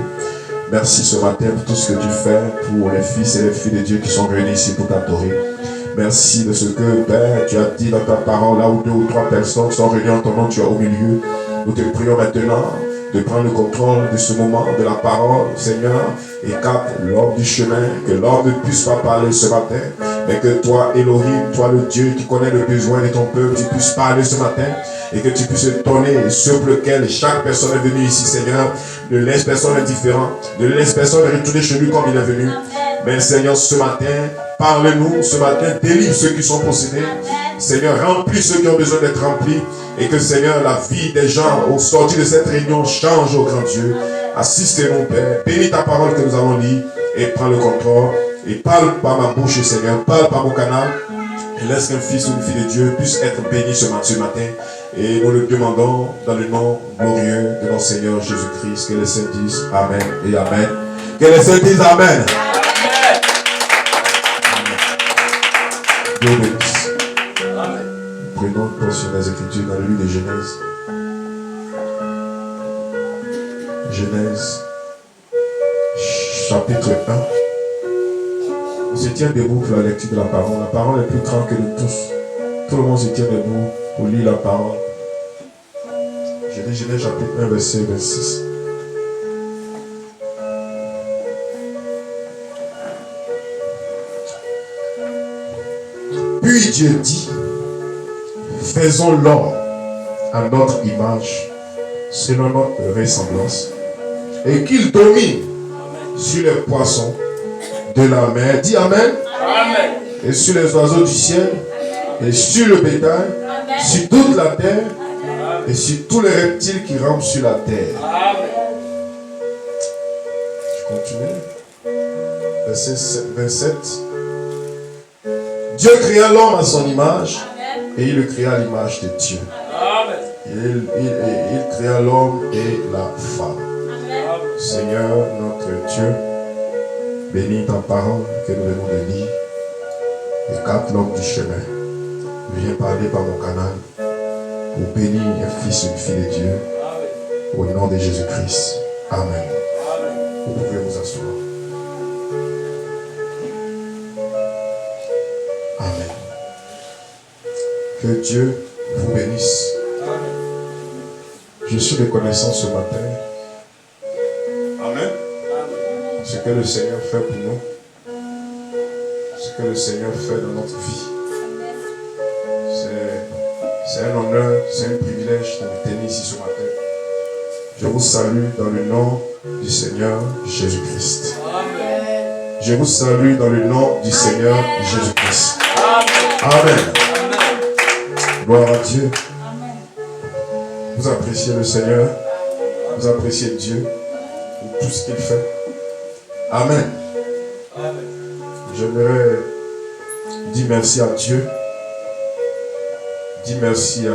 Merci ce matin pour tout ce que tu fais pour les fils et les filles de Dieu qui sont réunis ici pour t'adorer. Merci de ce que, Père, tu as dit dans ta parole, là où 2 ou 3 personnes sont réunies en ton nom, tu es au milieu. Nous te prions maintenant de prendre le contrôle de ce moment, de la parole, Seigneur. Écarte l'homme du chemin, que l'homme ne puisse pas parler ce matin, mais que toi, Elohim, toi le Dieu qui connaît le besoin de ton peuple, tu puisses parler ce matin et que tu puisses donner ce pour lequel chaque personne est venue ici, Seigneur. Ne laisse personne indifférent, ne laisse personne retourner chez lui comme il est venu. Mais Seigneur, ce matin, parle-nous, ce matin, délivre ceux qui sont possédés. Seigneur, remplis ceux qui ont besoin d'être remplis. Et que Seigneur, la vie des gens au sorti de cette réunion change au grand Dieu. Assistez-nous, Père. Bénis ta parole que nous avons lue et prends le contrôle. Et parle par ma bouche, Seigneur. Parle par mon canal. Et laisse qu'un fils ou une fille de Dieu puisse être béni ce matin. Et nous le demandons dans le nom glorieux de notre Seigneur Jésus-Christ. Que les saints disent Amen et Amen. Que les saints disent Amen. Dieu bénisse. Prenons une portion des Écritures dans le livre de Genèse. Genèse, chapitre 1. On se tient debout pour la lecture de la parole. La parole est plus grande que nous tous. Tout le monde se tient debout pour lire la parole. Genèse chapitre 1, verset 26. Puis Dieu dit, faisons l'homme à notre image, selon notre ressemblance, et qu'il domine sur les poissons de la mer. Dis Amen. Amen. Et sur les oiseaux du ciel, et sur le bétail, sur toute la terre, et sur tous les reptiles qui rampent sur la terre. Amen. Je continue. Verset 27. Dieu créa l'homme à son image, et il le créa à l'image de Dieu. Amen. Il créa l'homme et la femme. Amen. Seigneur notre Dieu, Bénis ta parole que nous venons de lire. Et quatre l'homme du chemin. Viens parler par mon canal pour bénir un fils et une fille de Dieu. Au nom de Jésus-Christ. Amen. Vous pouvez vous asseoir. Amen. Que Dieu vous bénisse. Je suis reconnaissant ce matin. Amen. Ce que le Seigneur fait pour nous. Ce que le Seigneur fait dans notre vie. C'est un honneur, c'est un privilège de me tenir ici ce matin. Je vous salue dans le nom du Seigneur Jésus-Christ. Je vous salue dans le nom du Seigneur Jésus-Christ. Amen. Gloire à Dieu. Vous appréciez le Seigneur. Vous appréciez Dieu pour tout ce qu'il fait. Amen. J'aimerais dire merci à Dieu. Dire merci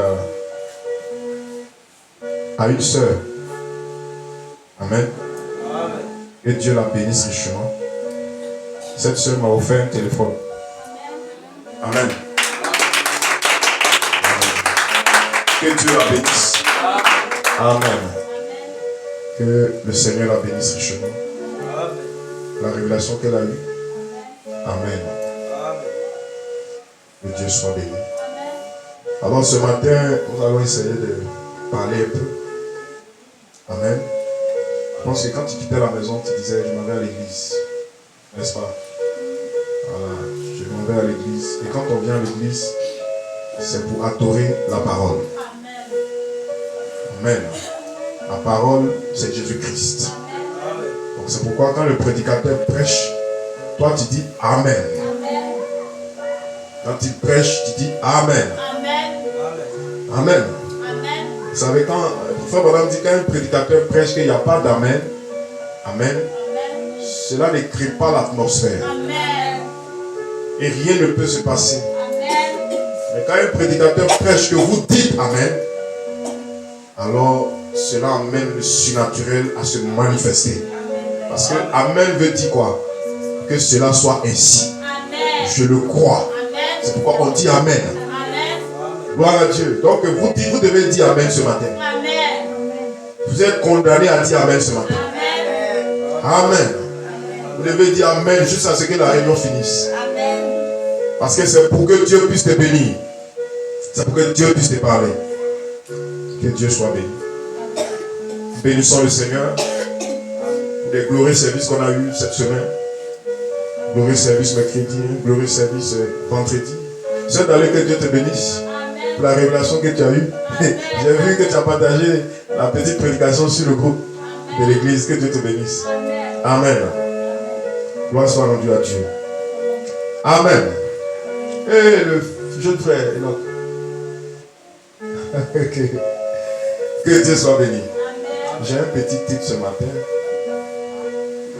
à une sœur. Amen. Et Dieu la bénisse richement. Cette sœur m'a offert un téléphone. Amen. Que Dieu la bénisse. Amen. Que le Seigneur la bénisse richement. La révélation qu'elle a eue. Amen. Que Dieu soit béni. Alors ce matin, nous allons essayer de parler un peu. Amen. Je pense que quand tu quittais la maison, tu disais, je m'en vais à l'église. N'est-ce pas? Voilà, je m'en vais à l'église. Et quand on vient à l'église, c'est pour adorer la parole. Amen. La parole, c'est Jésus-Christ. Donc c'est pourquoi quand le prédicateur prêche, toi tu dis Amen. Quand il prêche, tu dis Amen. Amen. Vous savez, quand madame dit qu'un prédicateur prêche qu'il n'y a pas d'amen, Amen, cela ne crée pas l'atmosphère. Et rien ne peut se passer. Mais quand un prédicateur prêche que vous dites Amen, alors cela amène le surnaturel à se manifester. Parce que Amen veut dire quoi? Que cela soit ainsi. Je le crois. C'est pourquoi on dit Amen. Gloire à Dieu. Donc vous devez dire Amen ce matin. Vous êtes condamné à dire Amen ce matin. Amen. Vous devez dire Amen jusqu'à ce que la réunion finisse. Parce que c'est pour que Dieu puisse te bénir. C'est pour que Dieu puisse te parler. Que Dieu soit béni. Bénissons le Seigneur pour les glorieux services qu'on a eu cette semaine. Glorieux service mercredi, glorieux service vendredi. C'est d'aller que Dieu te bénisse. Pour la révélation que tu as eue. J'ai vu que tu as partagé la petite prédication sur le groupe de l'église. Que Dieu te bénisse. Amen. Gloire soit rendue à Dieu. Amen. Et le jeune frère, que Dieu soit béni. J'ai un petit titre ce matin.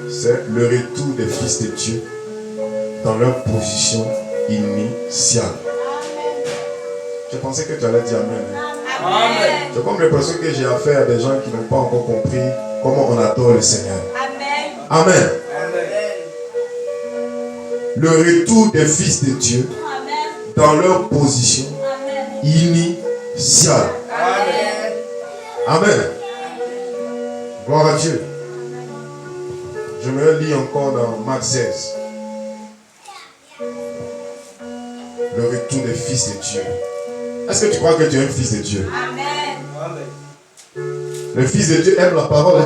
C'est le retour des fils de Dieu dans leur position initiale. Je pensais que tu allais dire Amen. Amen. J'ai comme l'impression que j'ai affaire à des gens qui n'ont pas encore compris comment on adore le Seigneur. Amen. Amen. Le retour des fils de Dieu dans leur position initiale. Amen. Amen. Gloire à Dieu. Je me lis encore dans Marc 16. Le retour des fils de Dieu. Est-ce que tu crois que tu es un fils de Dieu? Amen. Le fils de Dieu aime la parole.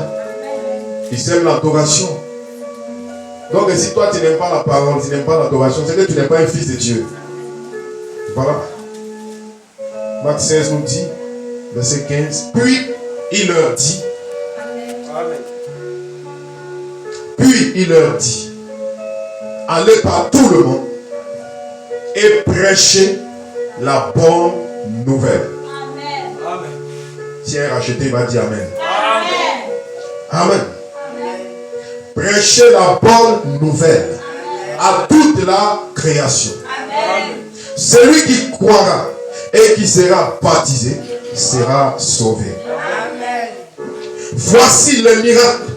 Il aime l'adoration. Donc si toi tu n'aimes pas la parole, tu n'aimes pas l'adoration, c'est que tu n'es pas un fils de Dieu. Voilà. Marc 16 nous dit, verset 15, puis il leur dit, puis il leur dit, allez par tout le monde et prêchez la bonne nouvelle. Amen. Si un racheté, il va dire Amen. Amen. Amen. Prêchez la bonne nouvelle à toute la création. Amen. Celui qui croira et qui sera baptisé sera sauvé. Amen. Voici les miracles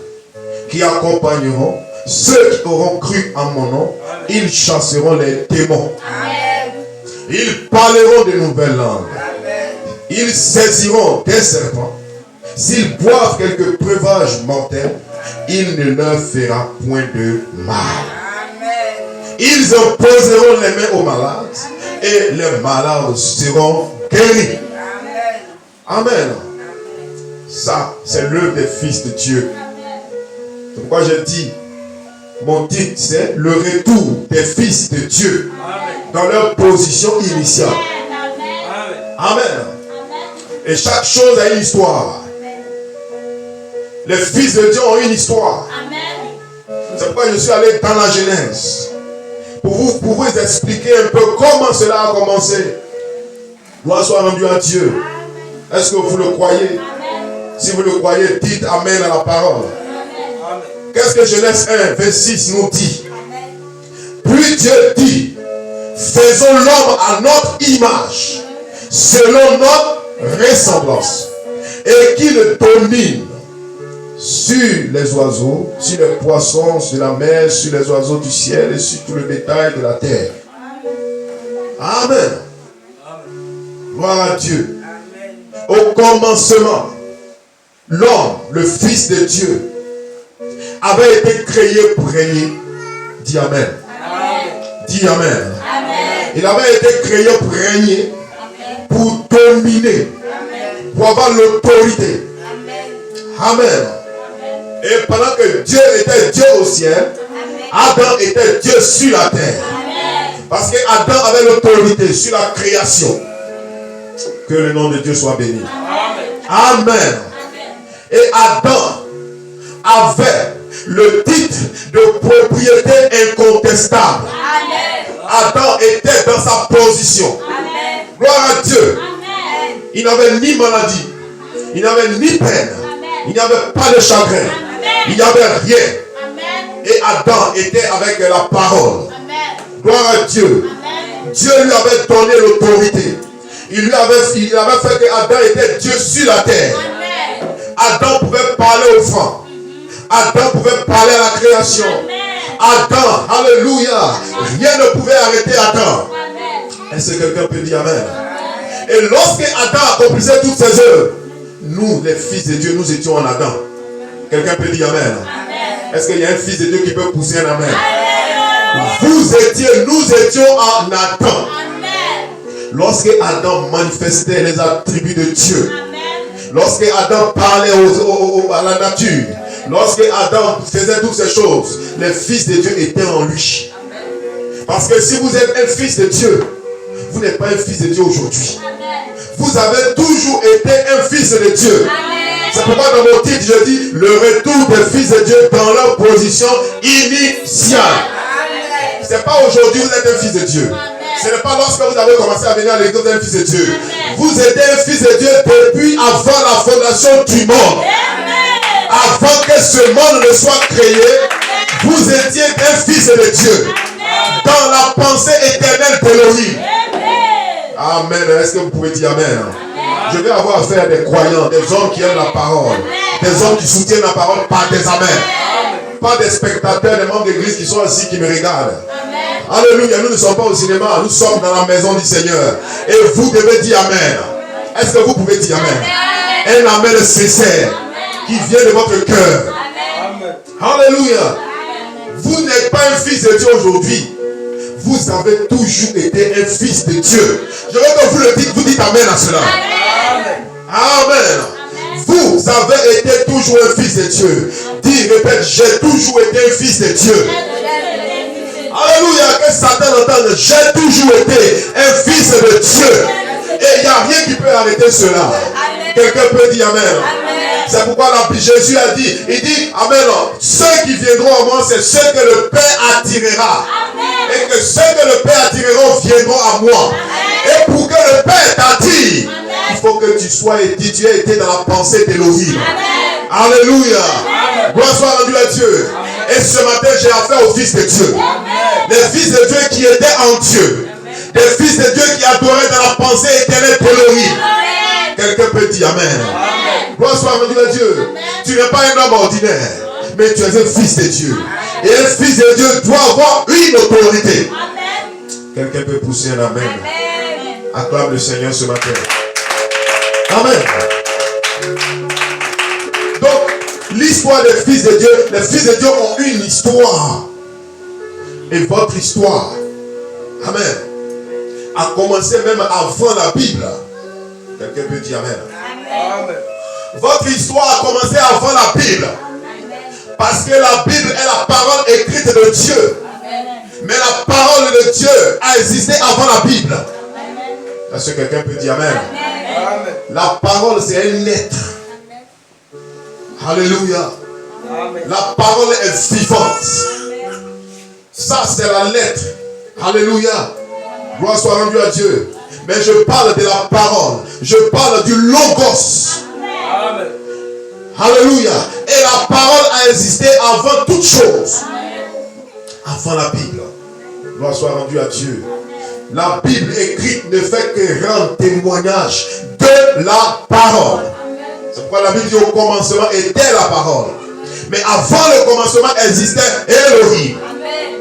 qui accompagneront Ceux qui auront cru en mon nom, ils chasseront les démons. Ils parleront de nouvelles langues. Ils saisiront des serpents. S'ils boivent quelques breuvages mortels, il ne leur fera point de mal. Ils imposeront les mains aux malades et les malades seront guéris. Amen. Ça, c'est l'œuvre des fils de Dieu. C'est pourquoi je dis, mon titre, c'est le retour des fils de Dieu dans leur position initiale. Amen. Et chaque chose a une histoire. Les fils de Dieu ont une histoire. C'est pourquoi je suis allé dans la Genèse. Pour vous expliquer un peu comment cela a commencé. Gloire soit rendue à Dieu. Est-ce que vous le croyez? Si vous le croyez, dites Amen à la parole. Qu'est-ce que Genèse 1, verset 6 nous dit? Puis Dieu dit, faisons l'homme à notre image, selon notre ressemblance, et qu'il domine sur les oiseaux, sur les poissons, sur la mer, sur les oiseaux du ciel et sur tout le bétail de la terre. Amen. Gloire à Dieu. Au commencement, l'homme, le Fils de Dieu, avait été créé pour régner. Dis Amen. Dis Amen. Il avait été créé pour régner, pour dominer, pour avoir l'autorité. Amen. Et pendant que Dieu était Dieu au ciel, Adam était Dieu sur la terre. Parce que Adam avait l'autorité sur la création. Que le nom de Dieu soit béni. Amen. Et Adam avait le titre de propriété incontestable. Adam était dans sa position. Gloire à Dieu. Il n'avait ni maladie, il n'avait ni peine, il n'y avait pas de chagrin, il n'y avait rien. Et Adam était avec la parole. Gloire à Dieu. Dieu lui avait donné l'autorité. Il avait fait que Adam était Dieu sur la terre. Adam pouvait parler aux vents. Adam pouvait parler à la création. Adam, alléluia, rien ne pouvait arrêter Adam. Est-ce que quelqu'un peut dire Amen? Et lorsque Adam accomplissait toutes ses œuvres, nous, les fils de Dieu, nous étions en Adam. Quelqu'un peut dire Amen? Est-ce qu'il y a un fils de Dieu qui peut pousser un Amen? Nous étions en Adam. Lorsque Adam manifestait les attributs de Dieu, lorsque Adam parlait à la nature, lorsque Adam faisait toutes ces choses, les fils de Dieu étaient en lui. Parce que si vous êtes un fils de Dieu, vous n'êtes pas un fils de Dieu aujourd'hui. Vous avez toujours été un fils de Dieu. C'est pourquoi dans mon titre, je dis le retour des fils de Dieu dans leur position initiale. Ce n'est pas aujourd'hui que vous êtes un fils de Dieu. Ce n'est pas lorsque vous avez commencé à venir à l'église, vous êtes un fils de Dieu. Vous êtes un fils de Dieu depuis avant la fondation du monde. Avant que ce monde ne soit créé, vous étiez un fils de Dieu. Dans la pensée éternelle d'Élohim. Amen. Est-ce que vous pouvez dire Amen? Je vais avoir affaire à des croyants, des hommes qui aiment la parole, des hommes qui soutiennent la parole par des Amen. Pas des spectateurs, des membres d'église qui sont assis, qui me regardent. Alléluia, nous ne sommes pas au cinéma, nous sommes dans la maison du Seigneur. Et vous devez dire Amen. Est-ce que vous pouvez dire Amen? Un Amen sincère qui vient de votre cœur. Alléluia. Vous n'êtes pas un fils de Dieu aujourd'hui. Vous avez toujours été un fils de Dieu. Je veux que vous le dites, vous dites Amen à cela. Amen. Vous avez été toujours un fils de Dieu. Dis, répète, j'ai toujours été un fils de Dieu. Alléluia, que Satan entende, j'ai toujours été un fils de Dieu. Et il n'y a rien qui peut arrêter cela. Quelqu'un peut dire Amen. C'est pourquoi Jésus a dit, il dit, Amen, ceux qui viendront à moi, c'est ceux que le Père attirera. Et que ceux que le Père attirera viendront à moi. Et pour que le Père t'attire, il faut que tu sois étudié, tu aies été dans la pensée d'Élohim. Alléluia. Gloire soit rendue à Dieu. Et ce matin, j'ai affaire aux fils de Dieu. Les fils de Dieu qui étaient en Dieu. Des fils de Dieu qui adoraient dans la pensée éternelle d'Élohim. Quelqu'un peut dire Amen. Gloire soit rendue à Dieu. Tu n'es pas un homme ordinaire, mais tu es un fils de Dieu. Et un fils de Dieu doit avoir une autorité. Quelqu'un peut pousser un amen. Acclame le Seigneur ce matin. Amen. Donc, l'histoire des fils de Dieu, les fils de Dieu ont une histoire. Et votre histoire, amen, a commencé même avant la Bible. Quelqu'un peut dire amen. Amen. Votre histoire a commencé avant la Bible. Parce que la Bible est la parole écrite de Dieu. Mais la parole de Dieu a existé avant la Bible. Est-ce que quelqu'un peut dire amen? Amen. La parole, c'est une lettre. Alléluia. Amen. La parole est vivante. Ça, c'est la lettre. Alléluia. Gloire soit rendue à Dieu. Mais je parle de la parole. Je parle du logos. Amen. Alléluia. Et la parole a existé avant toute chose. Avant la Bible. Gloire soit rendue à Dieu. La Bible écrite ne fait que rendre témoignage de la parole. C'est pourquoi la Bible dit au commencement était la parole. Mais avant le commencement existait Elohim. Amen.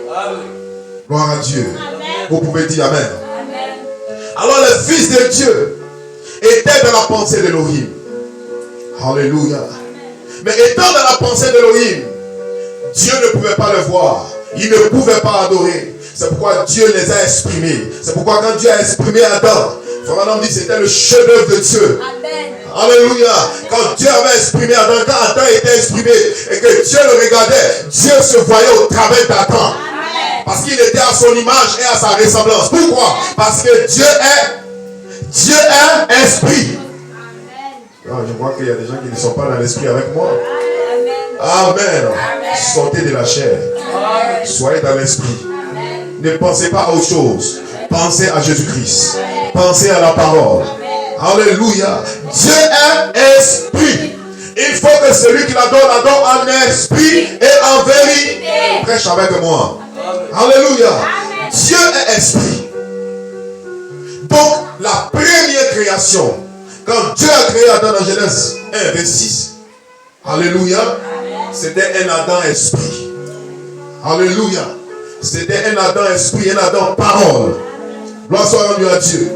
Gloire à Dieu. Amen. Vous pouvez dire amen. Amen. Alors les fils de Dieu étaient dans la pensée d'Elohim. Alléluia. Amen. Mais étant dans la pensée d'Elohim, Dieu ne pouvait pas le voir. Il ne pouvait pas adorer. C'est pourquoi Dieu les a exprimés. C'est pourquoi quand Dieu a exprimé Adam, Frère dit que c'était le chef-d'œuvre de Dieu. Amen. Alléluia. Quand Dieu avait exprimé Adam, quand Adam était exprimé et que Dieu le regardait, Dieu se voyait au travers d'Adam. Parce qu'il était à son image et à sa ressemblance. Pourquoi? Parce que Dieu est esprit. Oh, je vois qu'il y a des gens qui ne sont pas dans l'esprit avec moi. Amen. Amen. Sortez de la chair. Amen. Soyez dans l'esprit. Ne pensez pas à autre chose. Pensez à Jésus-Christ. Pensez à la parole. Amen. Alléluia. Dieu est esprit. Il faut que celui qui l'adore en esprit et en vérité. Prêche avec moi. Amen. Alléluia. Amen. Dieu est esprit. Donc, la première création, quand Dieu a créé Adam dans Genèse 1, verset 6, alléluia, c'était un Adam esprit. Alléluia. C'était un Adam esprit, un Adam parole. Gloire soit rendue à Dieu.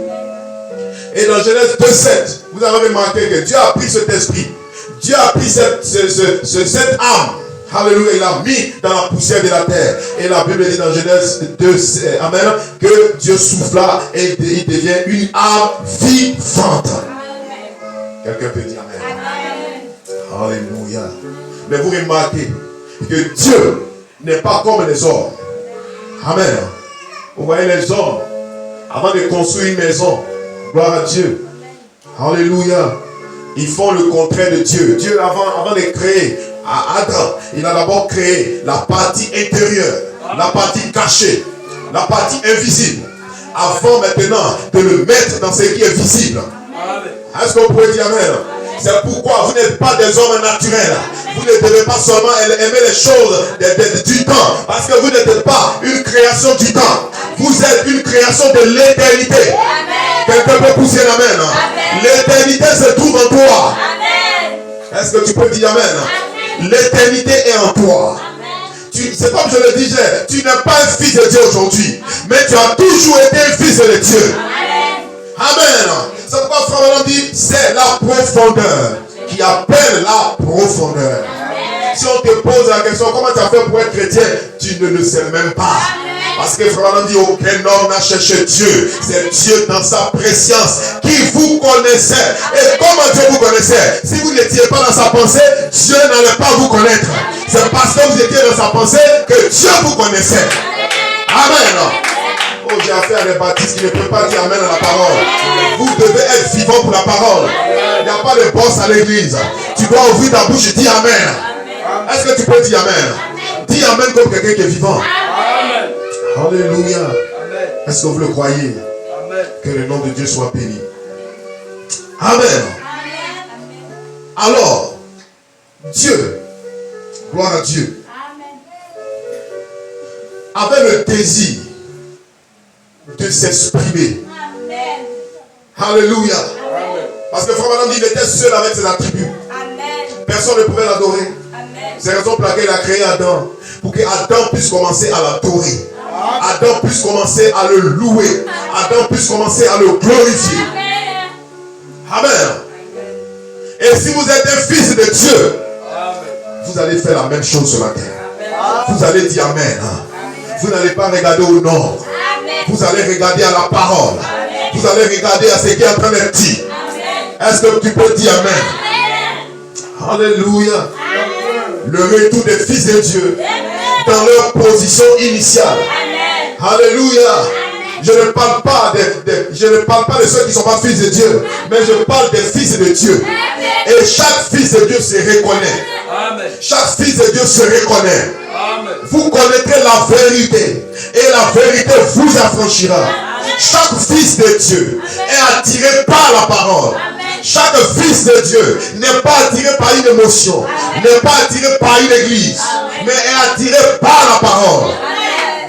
Et dans Genèse 2:7, vous avez remarqué que Dieu a pris cet esprit. Dieu a pris cette âme. Alléluia, il l'a mis dans la poussière de la terre. Et la Bible dit dans Genèse 2, amen, que Dieu souffla et il devient une âme vivante. Quelqu'un peut dire amen. Alléluia. Mais vous remarquez que Dieu n'est pas comme les hommes. Amen. Vous voyez les hommes, avant de construire une maison, gloire à Dieu. Alléluia. Ils font le contraire de Dieu. Dieu, avant de créer Adam, il a d'abord créé la partie intérieure, la partie cachée, la partie invisible, avant maintenant de le mettre dans ce qui est visible. Est-ce que vous pouvez dire amen? C'est pourquoi vous n'êtes pas des hommes naturels. Vous ne devez pas seulement aimer les choses du temps. Parce que vous n'êtes pas une création du temps. Vous êtes une création de l'éternité. Quelqu'un peut pousser l'amen. L'éternité se trouve en toi. Est-ce que tu peux dire amen? L'éternité est en toi. C'est comme je le disais, tu n'es pas un fils de Dieu aujourd'hui. Mais tu as toujours été un fils de Dieu. Amen. C'est pourquoi Frère dit, c'est la profondeur qui appelle la profondeur. Si on te pose la question, comment tu as fait pour être chrétien? Tu ne le sais même pas. Parce que Frère dit, aucun homme n'a cherché Dieu. C'est Dieu dans sa préscience qui vous connaissait. Et comment Dieu vous connaissait? Si vous n'étiez pas dans sa pensée, Dieu n'allait pas vous connaître. C'est parce que vous étiez dans sa pensée que Dieu vous connaissait. Amen. Oh, j'ai affaire à des baptistes qui ne peuvent pas dire amen à la parole. Vous devez être vivant pour la parole. Il n'y a pas de boss à l'église. Tu dois ouvrir ta bouche et dire amen. Est-ce que tu peux dire amen? Dis amen comme quelqu'un qui est vivant. Alléluia. Est-ce que vous le croyez? Que le nom de Dieu soit béni. Amen. Alors, Dieu, gloire à Dieu, avait le désir de s'exprimer. Alléluia. Parce que Frère Madame dit qu'il était seul avec ses attributs. Personne ne pouvait l'adorer. C'est la raison pour laquelle il a créé Adam. Pour que Adam puisse commencer à l'adorer. Adam puisse commencer à le louer. Adam puisse commencer à le glorifier. Amen. Et si vous êtes un fils de Dieu, vous allez faire la même chose ce matin. Vous allez dire Amen. Vous n'allez pas regarder au nord. Vous allez regarder à la parole. Vous allez regarder à ce qui est en train d'être dit. Est-ce que tu peux dire Amen? Alléluia. Le retour des fils de Dieu dans leur position initiale. Alléluia. Je ne parle pas de ceux qui ne sont pas fils de Dieu, mais je parle des fils de Dieu. Et chaque fils de Dieu se reconnaît. Chaque fils de Dieu se reconnaît. Vous connaîtrez la vérité et la vérité vous affranchira. Chaque fils de Dieu est attiré par la parole. Chaque fils de Dieu n'est pas attiré par une émotion, n'est pas attiré par une église, mais est attiré par la parole.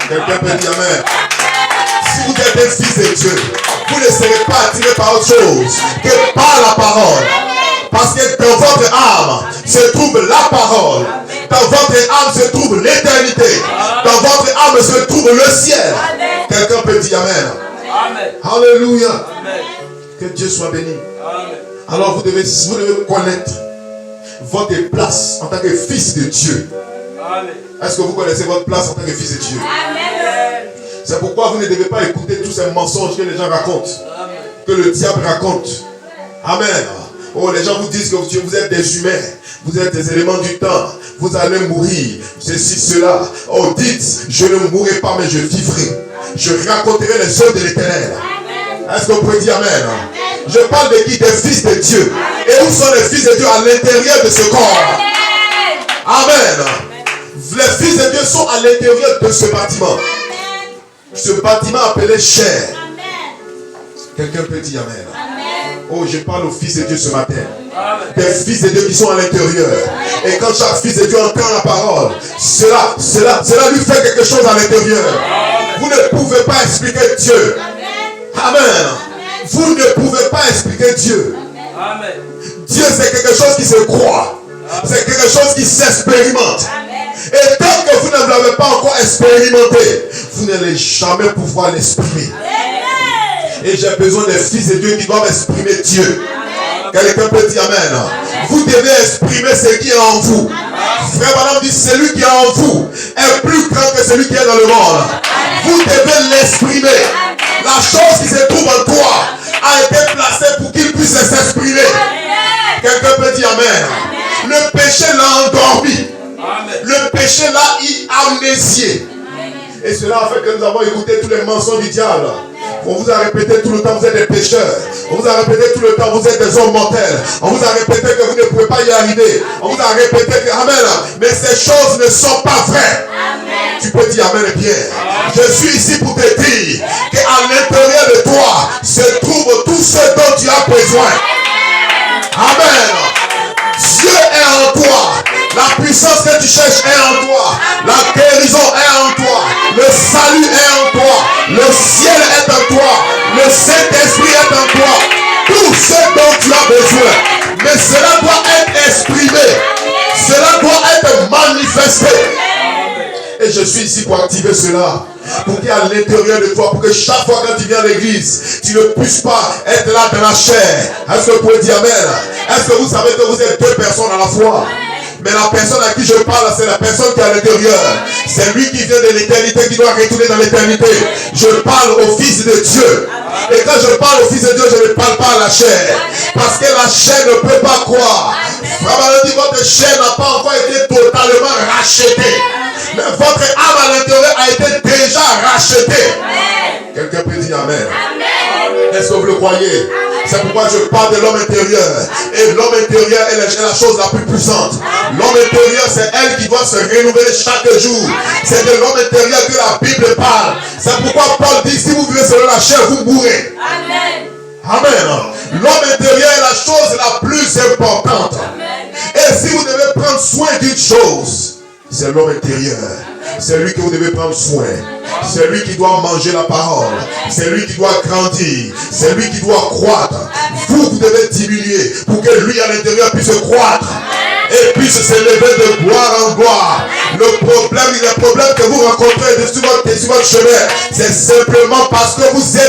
Quelqu'un peut dire Amen. Si vous êtes un fils de Dieu, vous ne serez pas attiré par autre chose que par la parole. Parce que dans votre âme se trouve la parole. Dans votre âme se trouve l'éternité. Dans votre âme se trouve le ciel. Quelqu'un peut dire Amen. Alléluia. Que Dieu soit béni. Alors vous devez connaître votre place en tant que fils de Dieu. Est-ce que vous connaissez votre place en tant que fils de Dieu? C'est pourquoi vous ne devez pas écouter tous ces mensonges que les gens racontent, que le diable raconte. Amen. Oh, les gens vous disent que vous êtes des humains, vous êtes des éléments du temps, vous allez mourir, ceci, cela. Oh, dites, je ne mourrai pas, mais je vivrai. Je raconterai les œuvres de l'Éternel. Est-ce que vous pouvez dire Amen? Je parle de qui? Des fils de Dieu. Et où sont les fils de Dieu? À l'intérieur de ce corps. Amen. Les fils de Dieu sont à l'intérieur de ce bâtiment. Ce bâtiment appelé chair. Quelqu'un peut dire Amen. Oh, je parle aux fils de Dieu ce matin. Des fils de Dieu qui sont à l'intérieur. Et quand chaque fils de Dieu entend la parole, cela lui fait quelque chose à l'intérieur. Vous ne pouvez pas expliquer Dieu. Amen. Vous ne pouvez pas expliquer Dieu. Dieu, c'est quelque chose qui se croit. C'est quelque chose qui s'expérimente. Et tant que vous ne l'avez pas encore expérimenté, vous n'allez jamais pouvoir l'exprimer. Et j'ai besoin des fils de Dieu qui doivent exprimer Dieu. Quelqu'un peut dire Amen. Vous devez exprimer ce qui est en vous. Frère Madame dit, celui qui est en vous est plus grand que celui qui est dans le monde. Vous devez l'exprimer. La chose qui se trouve en toi a été placée pour qu'il puisse s'exprimer. Quelqu'un peut dire Amen. Le péché l'a endormi. Le péché l'a amnésié. Et cela a fait que nous avons écouté tous les mensonges du diable. On vous a répété tout le temps, vous êtes des pécheurs. On vous a répété tout le temps, vous êtes des hommes mortels. On vous a répété que vous ne pouvez pas y arriver. On vous a répété que, Amen, mais ces choses ne sont pas vraies. Amen. Tu peux dire Amen bien. Je suis ici pour te dire qu'à l'intérieur de toi se trouve tout ce dont tu as besoin. Amen. Dieu est en toi. La puissance que tu cherches est en toi. La guérison est en toi. Le salut est en toi. Le ciel est en toi. Le Saint-Esprit est en toi. Tout ce dont tu as besoin. Mais cela doit être exprimé. Cela doit être manifesté. Et je suis ici pour activer cela. Pour qu'à l'intérieur de toi, pour que chaque fois quand tu viens à l'église, tu ne puisses pas être là dans la chair. Est-ce que vous pouvez dire Amen? Est-ce que vous savez que vous êtes deux personnes à la fois? Mais la personne à qui je parle, c'est la personne qui est à l'intérieur. C'est lui qui vient de l'éternité, qui doit retourner dans l'éternité. Je parle au Fils de Dieu. Et quand je parle au Fils de Dieu, je ne parle pas à la chair. Parce que la chair ne peut pas croire. Frère dit, votre chair n'a pas encore été totalement rachetée. Mais votre âme à l'intérieur a été déjà rachetée. Quelqu'un peut dire Amen. Est-ce que vous le croyez? C'est pourquoi je parle de l'homme intérieur. Et l'homme intérieur est la chose la plus puissante. L'homme intérieur, c'est elle qui doit se renouveler chaque jour. C'est de l'homme intérieur que la Bible parle. C'est pourquoi Paul dit, si vous vivez selon la chair, vous mourrez. Amen. Amen. L'homme intérieur est la chose la plus importante. Et si vous devez prendre soin d'une chose, c'est l'homme intérieur. C'est lui que vous devez prendre soin. C'est lui qui doit manger la parole. C'est lui qui doit grandir. C'est lui qui doit croître. Vous devez diminuer pour que lui à l'intérieur puisse croître. Et puis puisse s'élever de gloire en gloire. Le problème que vous rencontrez sur votre chemin, c'est simplement parce que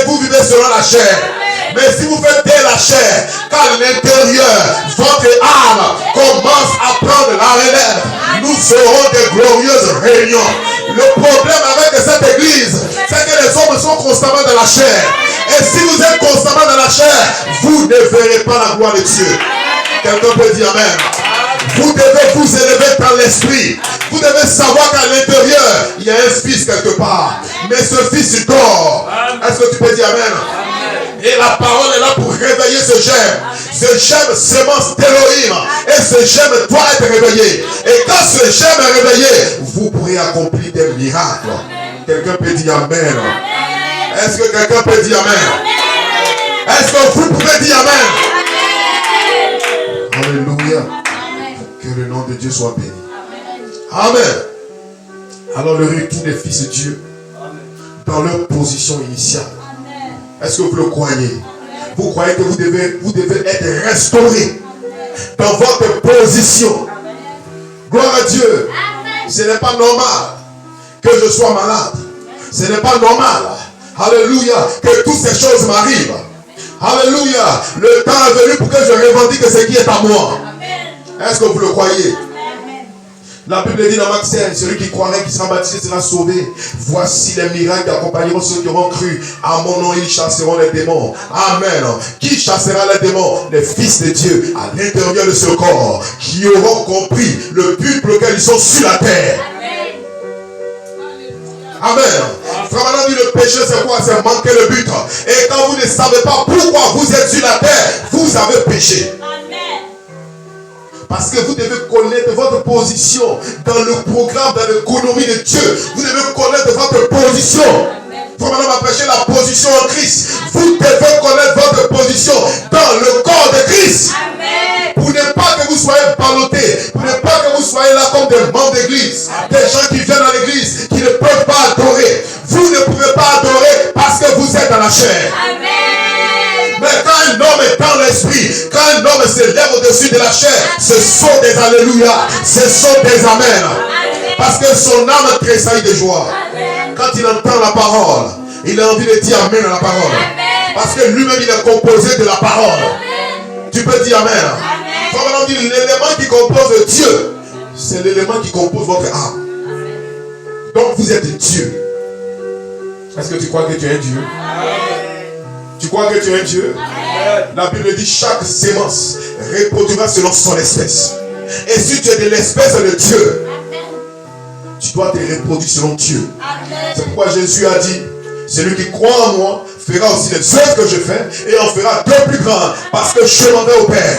vous vivez selon la chair. Mais si vous faites dès la chair, qu'à l'intérieur, votre âme commence à prendre la relève, nous serons des glorieuses réunions. Le problème avec cette église, c'est que les hommes sont constamment dans la chair. Et si vous êtes constamment dans la chair, vous ne verrez pas la gloire de Dieu. Quelqu'un peut dire amen. Vous devez vous élever dans l'esprit. Vous devez savoir qu'à l'intérieur, il y a un fils quelque part. Mais ce fils dort. Est-ce que tu peux dire amen? Et la parole est là pour réveiller ce germe. Ce germe semence d'Élohim. Et ce germe doit être réveillé. Et quand ce germe est réveillé, vous pourrez accomplir des miracles. Quelqu'un peut dire amen. Est-ce que quelqu'un peut dire amen? Est-ce que vous pouvez dire amen? Alléluia. Que le nom de Dieu soit béni. Amen. Alors le retour des fils de Dieu dans leur position initiale. Est-ce que vous le croyez? Vous croyez que vous devez être restauré dans votre position. Gloire à Dieu. Ce n'est pas normal que je sois malade. Ce n'est pas normal. Alléluia. Que toutes ces choses m'arrivent. Alléluia. Le temps est venu pour que je revendique ce qui est à moi. Est-ce que vous le croyez? La Bible dit dans Marc 16, celui qui croirait qui sera baptisé sera sauvé. Voici les miracles qui accompagneront ceux qui auront cru. À mon nom, ils chasseront les démons. Amen. Qui chassera les démons? Les fils de Dieu à l'intérieur de ce corps, qui auront compris le but pour lequel ils sont sur la terre. Amen. Frère, dit le péché c'est quoi? C'est manquer le but. Et quand vous ne savez pas pourquoi vous êtes sur la terre, vous avez péché. Parce que vous devez connaître votre position dans le programme, dans l'économie de Dieu. Vous devez connaître votre position. Il faut maintenant m'approcher la position en Christ. Vous devez connaître votre position dans le corps de Christ. Amen. Pour ne pas que vous soyez ballottés, pour ne pas que vous soyez là comme des membres d'église, des gens qui viennent dans l'église, qui ne peuvent pas adorer. Vous ne pouvez pas adorer parce que vous êtes dans la chair. Amen. Mais quand un homme est dans l'esprit, quand un homme se lève au-dessus de la chair, ce sont des alléluia, ce sont des amen. Parce que son âme tressaille de joie. Quand il entend la parole, il a envie de dire amen à la parole. Parce que lui-même il est composé de la parole. Tu peux dire amen. Faut maintenant dire l'élément qui compose Dieu, c'est l'élément qui compose votre âme. Donc vous êtes Dieu. Est-ce que tu crois que tu es un Dieu? Tu crois que tu es un Dieu? La Bible dit chaque sémence reproduira selon son espèce. Et si tu es de l'espèce de Dieu, tu dois te reproduire selon Dieu. C'est pourquoi Jésus a dit, celui qui croit en moi fera aussi les œuvres que je fais et en fera deux plus grandes parce que je m'en vais au Père.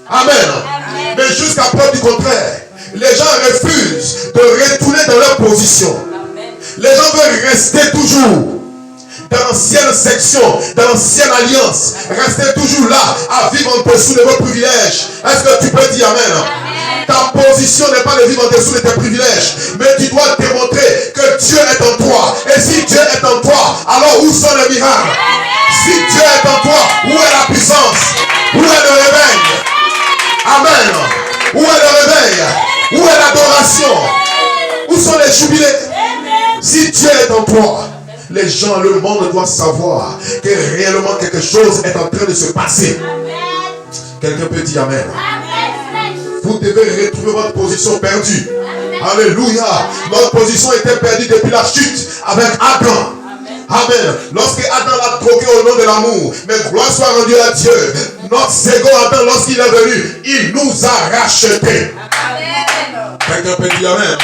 Amen. Mais jusqu'à preuve du contraire, les gens refusent de retourner dans leur position. Les gens veulent rester toujours dans l'ancienne section, dans l'ancienne alliance. Restez toujours là, à vivre en dessous de vos privilèges. Est-ce que tu peux dire amen? Ta position n'est pas de vivre en dessous de tes privilèges, mais tu dois démontrer que Dieu est en toi. Et si Dieu est en toi, alors où sont les miracles? Si Dieu est en toi, où est la puissance? Où est le réveil? Amen. Où est le réveil? Où est l'adoration? Où sont les jubilés? Si Dieu est en toi, les gens, le monde doit savoir que réellement quelque chose est en train de se passer. Quelqu'un peut dire amen. Vous devez retrouver votre position perdue. Alléluia. Votre position était perdue depuis la chute avec Adam. Amen. Lorsque Adam l'a troqué au nom de l'amour, mais gloire soit rendue à Dieu. Notre second Adam, lorsqu'il est venu, il nous a rachetés. Quelqu'un peut dire amen.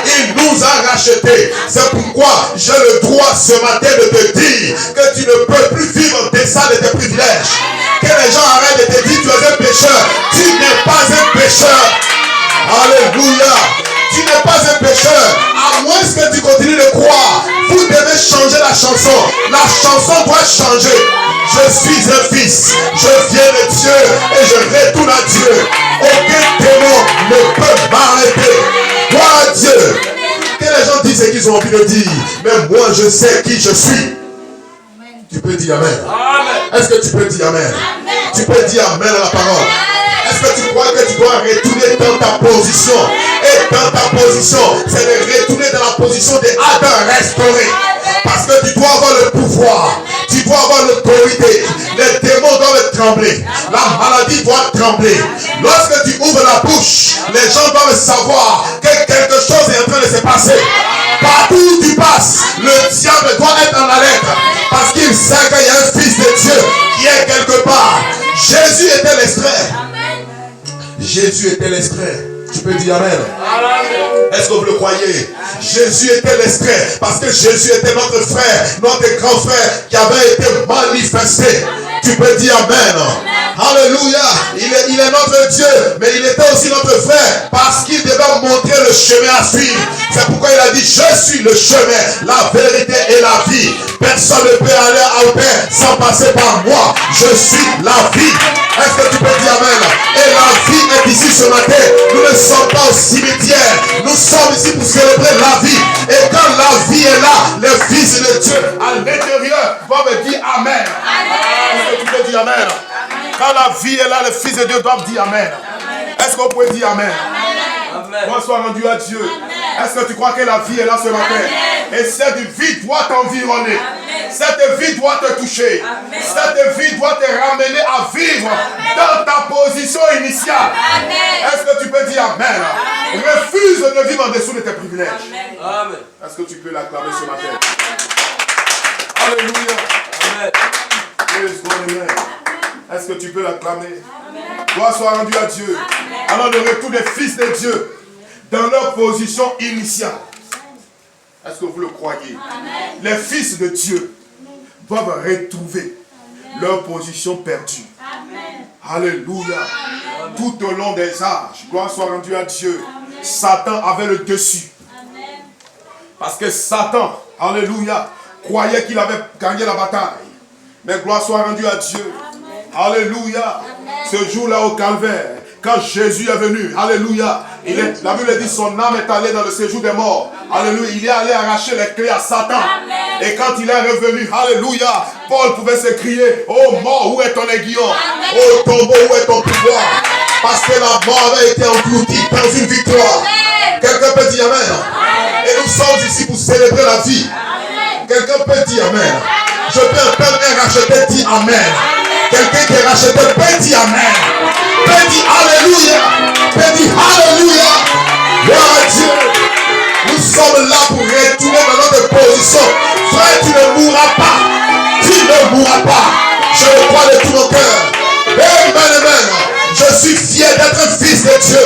Il nous a rachetés. C'est pourquoi j'ai le droit ce matin de te dire que tu ne peux plus vivre en deçà de tes privilèges. Que les gens arrêtent de te dire tu es un pécheur. Tu n'es pas un pécheur. Alléluia. Tu n'es pas un pécheur. À moins que tu continues de croire, vous devez changer la chanson. La chanson doit changer. Je suis un fils. Je viens de Dieu et je retourne à Dieu. Aucun démon ne peut m'arrêter. Gloire à Dieu. Que les gens disent ce qu'ils ont envie de dire. Mais moi je sais qui je suis. Tu peux dire amen. Est-ce que tu peux dire amen? Tu peux dire amen à la parole. Est-ce que tu crois que tu dois retourner dans ta position? Et dans ta position, c'est de retourner dans la position d'Adam restauré. Parce que tu dois avoir le pouvoir. Tu dois avoir l'autorité. Les démons doivent trembler. La maladie doit trembler. Lorsque tu ouvres la bouche, les gens doivent savoir que quelque chose est en train de se passer. Partout où tu passes, le diable doit être en alerte. Parce qu'il sait qu'il y a un fils de Dieu qui est quelque part. Jésus était l'extrait. Jésus était l'extrait. Tu peux dire amen. Est-ce que vous le croyez? Jésus était l'extrait parce que Jésus était notre frère, notre grand frère qui avait été manifesté. Tu peux dire amen. Alléluia. Il est notre Dieu, mais il était aussi notre frère parce qu'il devait montrer le chemin à suivre. C'est pourquoi il a dit, je suis le chemin, la vérité et la vie. Personne ne peut aller au Père sans passer par moi. Je suis la vie. Est-ce que tu peux dire amen? Et la vie est ici ce matin. Nous ne sommes pas au cimetière. Nous sommes ici pour célébrer la vie. Et quand la vie est là, les fils de Dieu à l'intérieur vont me dire amen. Est-ce que tu peux dire amen? Quand la vie est là, les fils de Dieu doivent dire amen. Est-ce que vous pouvez dire amen? Gloire soit rendue à Dieu. Est-ce que tu crois que la vie est là ce matin? Et cette vie doit t'environner. Cette vie doit te toucher. Cette vie doit te ramener à vivre dans ta position initiale. Est-ce que tu peux dire amen? Refuse de vivre en dessous de tes privilèges. Est-ce que tu peux l'acclamer ce matin? Alléluia. Est-ce que tu peux l'acclamer? Gloire soit rendue à Dieu. Alors le retour des fils de Dieu dans leur position initiale. Est-ce que vous le croyez? Les fils de Dieu doivent retrouver leur position perdue. Alléluia. Tout au long des âges, gloire soit rendue à Dieu. Satan avait le dessus. Parce que Satan, alléluia, croyait qu'il avait gagné la bataille. Mais gloire soit rendue à Dieu. Alléluia. Ce jour-là au calvaire, quand Jésus est venu, alléluia, la Bible dit son âme est allée dans le séjour des morts. Alléluia, il est allé arracher les clés à Satan. Et quand il est revenu, alléluia, Paul pouvait se crier, oh mort, où est ton aiguillon? Oh tombeau, où est ton pouvoir? Parce que la mort avait été engloutie dans une victoire. Quelqu'un peut dire amen. Et nous sommes ici pour célébrer la vie. Quelqu'un peut dire amen. Je peux entendre un racheté dire amen. Quelqu'un qui est racheté peut dire amen. Peut dire alléluia. Peut dire alléluia. Gloire à Dieu. Nous sommes là pour retourner dans notre position. Frère, tu ne mourras pas. Tu ne mourras pas. Je le crois de tout mon cœur. Amen, amen. Je suis fier d'être un fils de Dieu.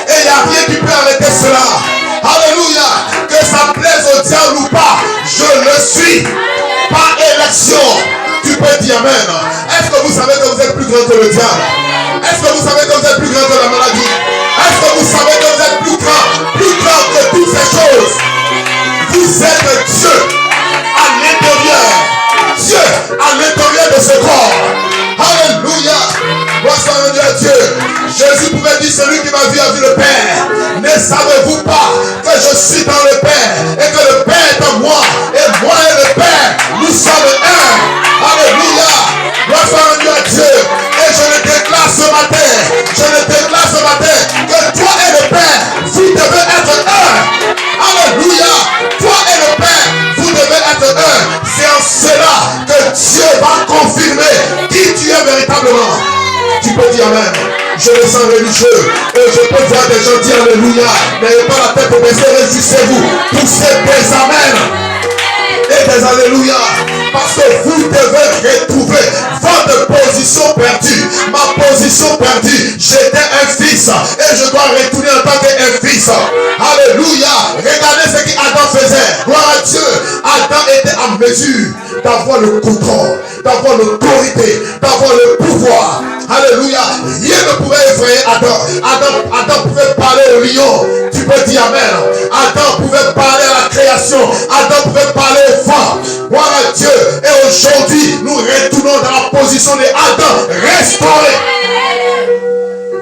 Et il n'y a rien qui peut arrêter cela. Alléluia. Que ça plaise au diable ou pas, je le suis. Par élection. Tu peux dire amen. Est-ce que vous savez que vous êtes plus grand que le diable? Est-ce que vous savez que vous êtes plus grand que la maladie? Est-ce que vous savez que vous êtes plus grand que toutes ces choses? Vous êtes Dieu à l'intérieur. Dieu à l'intérieur de ce corps. Alléluia. Gloire soit rendue à Dieu. Jésus pouvait dire, celui qui m'a vu a vu le Père. Ne savez-vous pas que je suis dans le Père et que le Père est en moi et moi et le Père, nous sommes un. Alléluia. Gloire soit rendue à Dieu. Et je le déclare ce matin. Que toi et le Père, vous devez être un. Alléluia. Toi et le Père, vous devez être un. C'est en cela que Dieu va confirmer qui tu es véritablement. Tu peux dire amen. Je me sens religieux. Et je peux voir des gens dire alléluia. N'ayez pas la tête baissée, réjouissez-vous. Poussez des amen. Et des alléluia. Parce que vous devez retrouver votre position perdue. Ma position perdue. J'étais un fils. Et je dois retourner en tant qu'un fils. Alléluia. Regardez ce qu'Adam faisait. Gloire à Dieu. Adam était en mesure d'avoir le contrôle, d'avoir l'autorité, d'avoir le pouvoir. Alléluia. Rien ne pouvait effrayer Adam. Adam pouvait parler au lion. Tu peux dire amen. Adam pouvait parler à la création. Adam pouvait parler au vent. Gloire à Dieu. Et aujourd'hui, nous retournons dans la position de Adam restauré.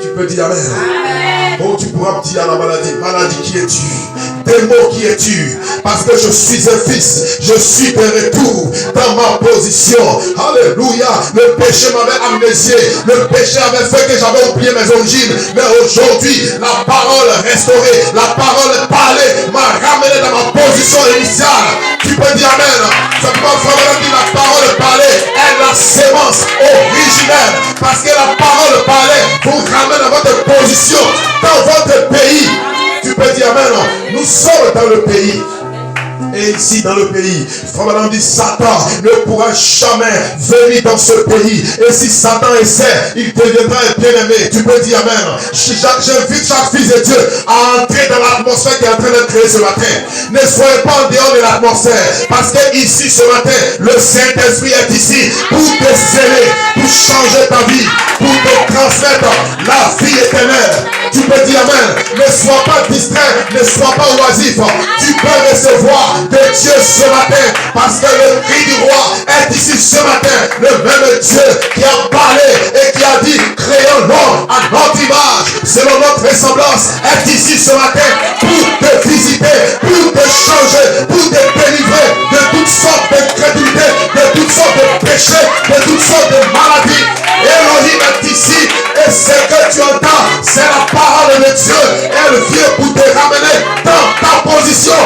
Tu peux dire amen. Oh, tu pourras me dire à la maladie, maladie, qui es-tu? démon qui es-tu? Parce que je suis un fils, je suis de retour dans ma position. Alléluia. Le péché m'avait amnésié, le péché avait fait que j'avais oublié mes origines. Mais aujourd'hui, la parole restaurée, la parole parlée m'a ramené dans ma position initiale. Tu peux dire amen. Simplement, frère, dit la parole parlée est la sémence originelle. Parce que la parole parlée vous ramène à votre position dans votre pays. Tu peux dire amen. Nous sommes dans le pays. Et ici dans le pays, Frère dit Satan ne pourra jamais venir dans ce pays. Et si Satan essaie, il deviendra un bien-aimé. Tu peux dire amen. J'invite chaque fils de Dieu à entrer dans l'atmosphère qui est en train de créer ce matin. Ne soyez pas en dehors de l'atmosphère. Parce que ici ce matin, le Saint-Esprit est ici pour te sceller, pour changer ta vie, pour te transmettre la vie éternelle. Tu peux dire amen. Ne sois pas distrait, ne sois pas oisif. Tu peux recevoir de Dieu ce matin, parce que le cri du roi est ici ce matin. Le même Dieu qui a parlé et qui a dit créons l'homme à notre image selon notre ressemblance est ici ce matin pour te visiter, pour te changer, pour te délivrer de toutes sortes d'incrédulité, de toutes sortes de péchés, de toutes sortes de maladies. Elohim est ici et ce que tu entends c'est la parole de Dieu. Elle vient pour te ramener dans ta position.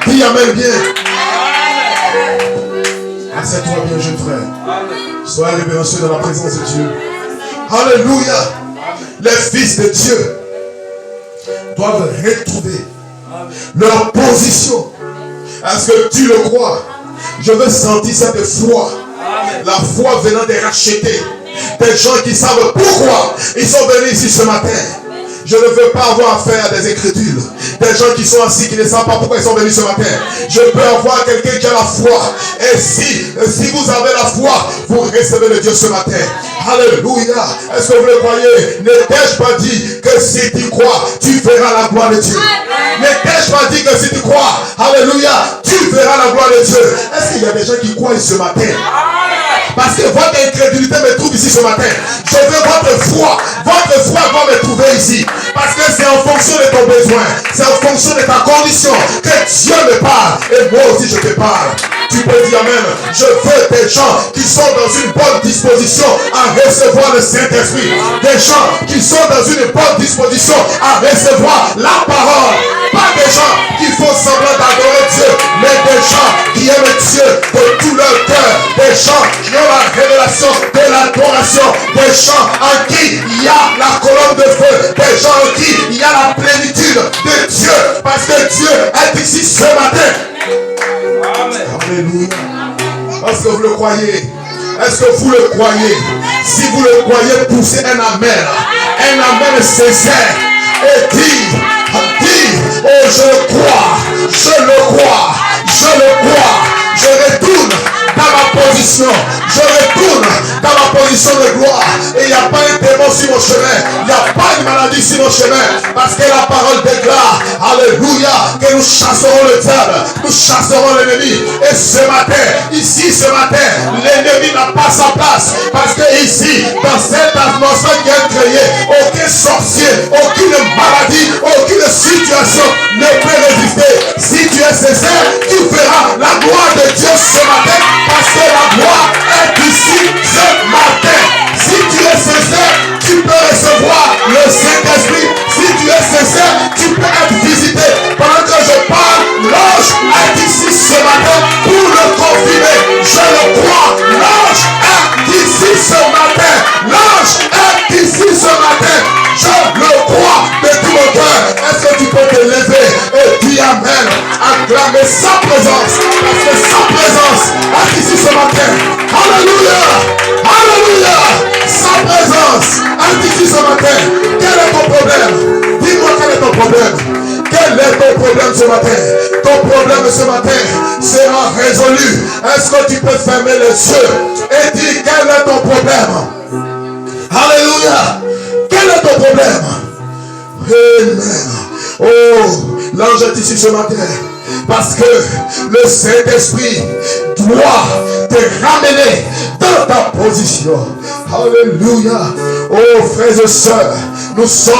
Dis amen bien. Assieds-toi bien, jeune frère. Sois révérencieux dans la présence de Dieu. Alléluia. Les fils de Dieu doivent retrouver leur position. Est-ce que tu le crois? Je veux sentir cette foi. La foi venant de racheter. Des gens qui savent pourquoi ils sont venus ici ce matin. Je ne veux pas avoir affaire à des incrédules. Des gens qui sont assis, qui ne savent pas pourquoi ils sont venus ce matin. Je peux avoir quelqu'un qui a la foi. Et si vous avez la foi, vous recevez le Dieu ce matin. Alléluia. Est-ce que vous le croyez? Ne t'ai-je pas dit que si tu crois, tu verras la gloire de Dieu? Ne t'ai-je pas dit que si tu crois, alléluia, tu verras la gloire de Dieu? Est-ce qu'il y a des gens qui croient ce matin? Parce que votre incrédulité me trouve ici ce matin. Je veux votre foi. Votre foi va me trouver ici. Parce que c'est en fonction de ton besoin. C'est en fonction de ta condition que Dieu me parle. Et moi aussi je te parle. Tu peux dire amen. Je veux des gens qui sont dans une bonne disposition à recevoir le Saint-Esprit. Des gens qui sont dans une bonne disposition à recevoir la parole. Pas des gens qui font semblant d'adorer Dieu, mais des gens qui aiment Dieu de tout leur cœur. Des gens qui ont la révélation de l'adoration. Des gens en qui il y a la colonne de feu. Des gens en qui il y a la plénitude de Dieu. Parce que Dieu est ici ce matin. Amen. Alléluia. Est-ce que vous le croyez? Est-ce que vous le croyez? Si vous le croyez, poussez un amen. Un amen sincère. Et dis, oh je le crois, je le crois, je le crois. Je retourne dans ma position. Je retourne dans ma position de gloire. Et il n'y a pas un démon sur mon chemin. Il n'y a pas une maladie sur mon chemin. Parce que la parole déclare, alléluia, que nous chasserons le diable. Nous chasserons l'ennemi. Et ce matin, ici ce matin, l'ennemi n'a pas sa place. Parce que ici, dans cette atmosphère qui est créée, aucun sorcier, aucune maladie, aucune situation ne peut résister. Si tu es sincère, tu verras la gloire de Dieu ce matin. Parce que la gloire est ici ce matin. Si tu es sincère, tu peux recevoir le Saint-Esprit. Si tu es sincère, tu peux être visité. Pendant que je parle, l'ange est ici ce matin pour le confirmer. Je le crois. L'ange est ici ce matin. L'ange est ici ce matin. Je le crois de tout mon cœur. Est-ce que tu peux te lever et dire amen? Acclamer sa présence. Parce que sa présence est ici ce matin. Alléluia. Alléluia. Sa présence est ici ce matin. Quel est ton problème? Dis-moi quel est ton problème. Quel est ton problème ce matin? Ton problème ce matin sera résolu. Est-ce que tu peux fermer les yeux et dire quel est ton problème? Alléluia. Quel est ton problème? Amen. Oh, l'ange est ici ce matin. Parce que le Saint-Esprit doit te ramener dans ta position. Alléluia. Oh frères et sœurs, Nous sommes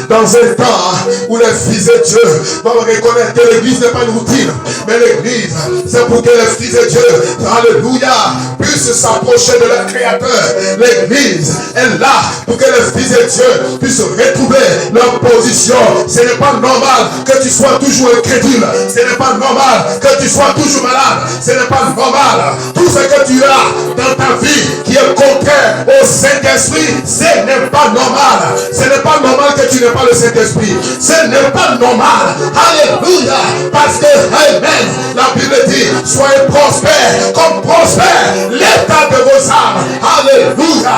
dans un temps où les fils de Dieu doivent reconnaître que l'église n'est pas une routine, mais l'église, c'est pour que les fils de Dieu, alléluia, puissent s'approcher de leur Créateur. L'église est là pour que les fils de Dieu puissent retrouver leur position. Ce n'est pas normal que tu sois toujours incrédule. Ce n'est pas normal que tu sois toujours malade. Ce n'est pas normal. Tout ce que tu as dans ta vie qui est contraire au Saint-Esprit, ce n'est pas normal. Ce n'est pas normal que tu n'aies pas le Saint-Esprit. Ce n'est pas normal. Alléluia. Parce que, amen, la Bible dit, soyez prospères comme prospère l'état de vos âmes. Alléluia.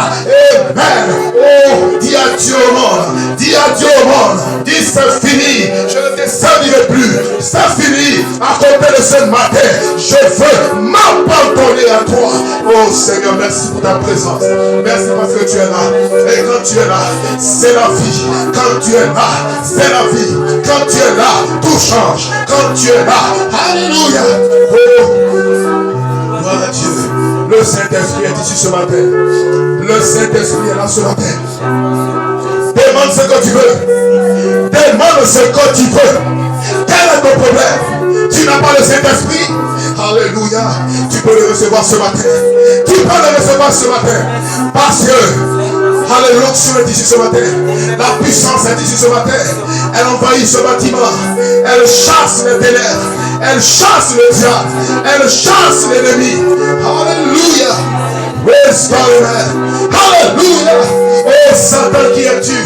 Amen. Oh, dis adieu au monde. Dis adieu au monde. Dis c'est fini. Je ne te servirai plus. C'est fini. À compter de ce matin, je veux m'abandonner à toi. Oh Seigneur, merci pour ta présence. Merci parce que tu es là. Et quand tu es là, c'est la vie. Quand tu es là, c'est la vie. Quand tu es là, tout change. Quand tu es là, alléluia. Oh, gloire à Dieu. Le Saint-Esprit est ici ce matin. Le Saint-Esprit est là ce matin. Demande ce que tu veux. Demande ce que tu veux. Quel est ton problème? Tu n'as pas le Saint-Esprit? Alléluia. Tu peux le recevoir ce matin. Tu peux le recevoir ce matin. Parce que, alléluia, l'onction est ici ce matin. La puissance est ici ce matin. Elle envahit ce bâtiment. Elle chasse les ténèbres. Elle chasse le diable. Elle chasse l'ennemi. Alléluia. Praise God. Alléluia. Oh Satan, qui es-tu?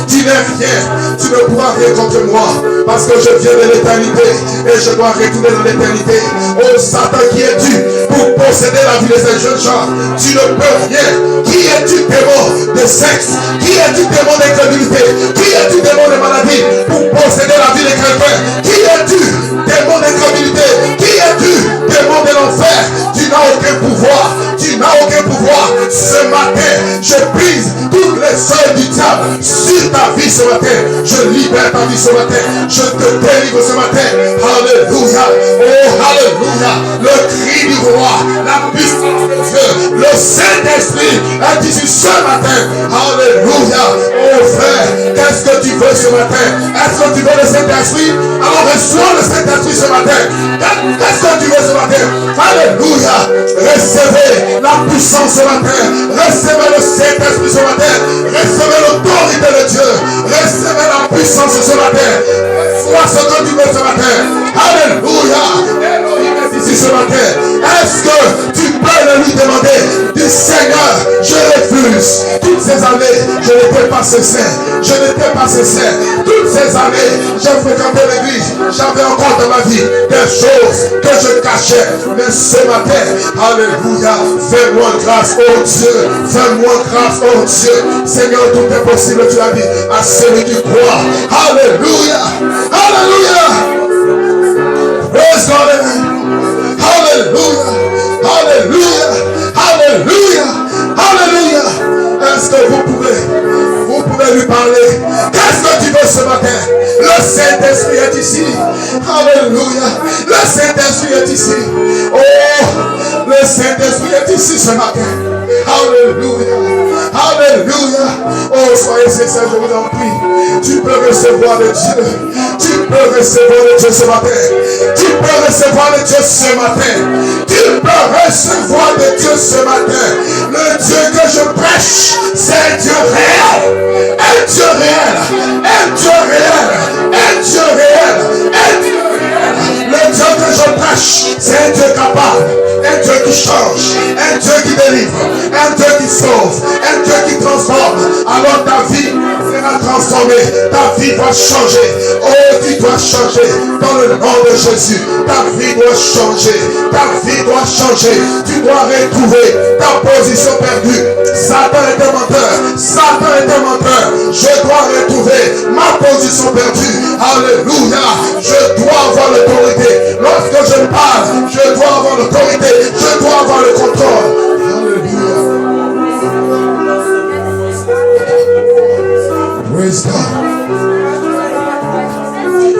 Tu n'es rien. Tu ne pourras rien contre moi. Parce que je viens de l'éternité. Et je dois retourner dans l'éternité. Oh Satan, qui es-tu pour posséder la vie de ces jeunes gens? Tu ne peux rien. Qui es-tu, démon de sexe? Qui es-tu, démon d'incrédulité? Qui es-tu, démon de maladie pour posséder la vie de quelqu'un? Qui es-tu, démon d'incrédulité? Qui es-tu, démon de l'enfer? Tu n'as aucun pouvoir. Tu n'as aucun pouvoir. Ce matin, je brise toutes les œuvres du diable sur ta vie ce matin. Je libère ta vie ce matin. Je te délivre ce matin. Alléluia. Oh, alléluia. Le cri du roi, la puissance de Dieu, le Saint-Esprit est ici ce matin. Alléluia. Oh frère, qu'est-ce que tu veux ce matin? Est-ce que tu veux le Saint-Esprit? Alors reçois le Saint-Esprit ce matin. Qu'est-ce que tu veux ce matin? Alléluia. Recevez la puissance ce matin. Recevez le Saint-Esprit ce matin. Recevez l'autorité de Dieu. Recevez la puissance ce matin. Sois ce que tu veux ce matin. Alléluia. Elohim est ici ce matin. Est-ce que tu peux lui demander du Seigneur, je refuse. Toutes ces années, je n'étais pas sincère. Je n'étais pas sincère. Toutes ces années, j'ai fréquenté l'église. J'avais encore dans ma vie des choses que je cachais. Mais ce matin, alléluia, fais-moi grâce, oh Dieu. Fais-moi grâce, oh Dieu. Seigneur, tout est possible, tu as dit à celui qui croit. Alléluia. Alléluia. Praise God. Alléluia. Alléluia. Alléluia. Alléluia. Est-ce que vous pouvez lui parler? Qu'est-ce que tu veux ce matin? Le Saint-Esprit est ici. Alléluia. Le Saint-Esprit est ici. Oh, le Saint-Esprit est ici ce matin. Alléluia. Alléluia. Oh, soyez sincères, je vous en prie. Tu peux recevoir le Dieu. Tu peux recevoir le Dieu ce matin. Tu peux recevoir le Dieu ce matin. Tu peux recevoir le Dieu ce matin. Le Dieu que je prêche, c'est Dieu réel. Un Dieu réel. Un Dieu réel. Un Dieu réel. Un Dieu réel. Le Dieu que je prêche, c'est un Dieu capable. Un Dieu qui change. Un Dieu qui délivre. Un Dieu qui sauve. Un Dieu qui transforme. Alors ta vie sera transformée. Ta vie va changer. Oh, tu dois changer dans le nom de Jésus. Ta vie doit changer. Ta vie doit changer. Tu dois retrouver ta position perdue. Satan est un menteur. Satan est un menteur. Je dois retrouver ma position perdue. Alléluia. Je dois avoir l'autorité. Lorsque je parle, je dois avoir l'autorité. Je dois avoir le contrôle. Alléluia. Praise God.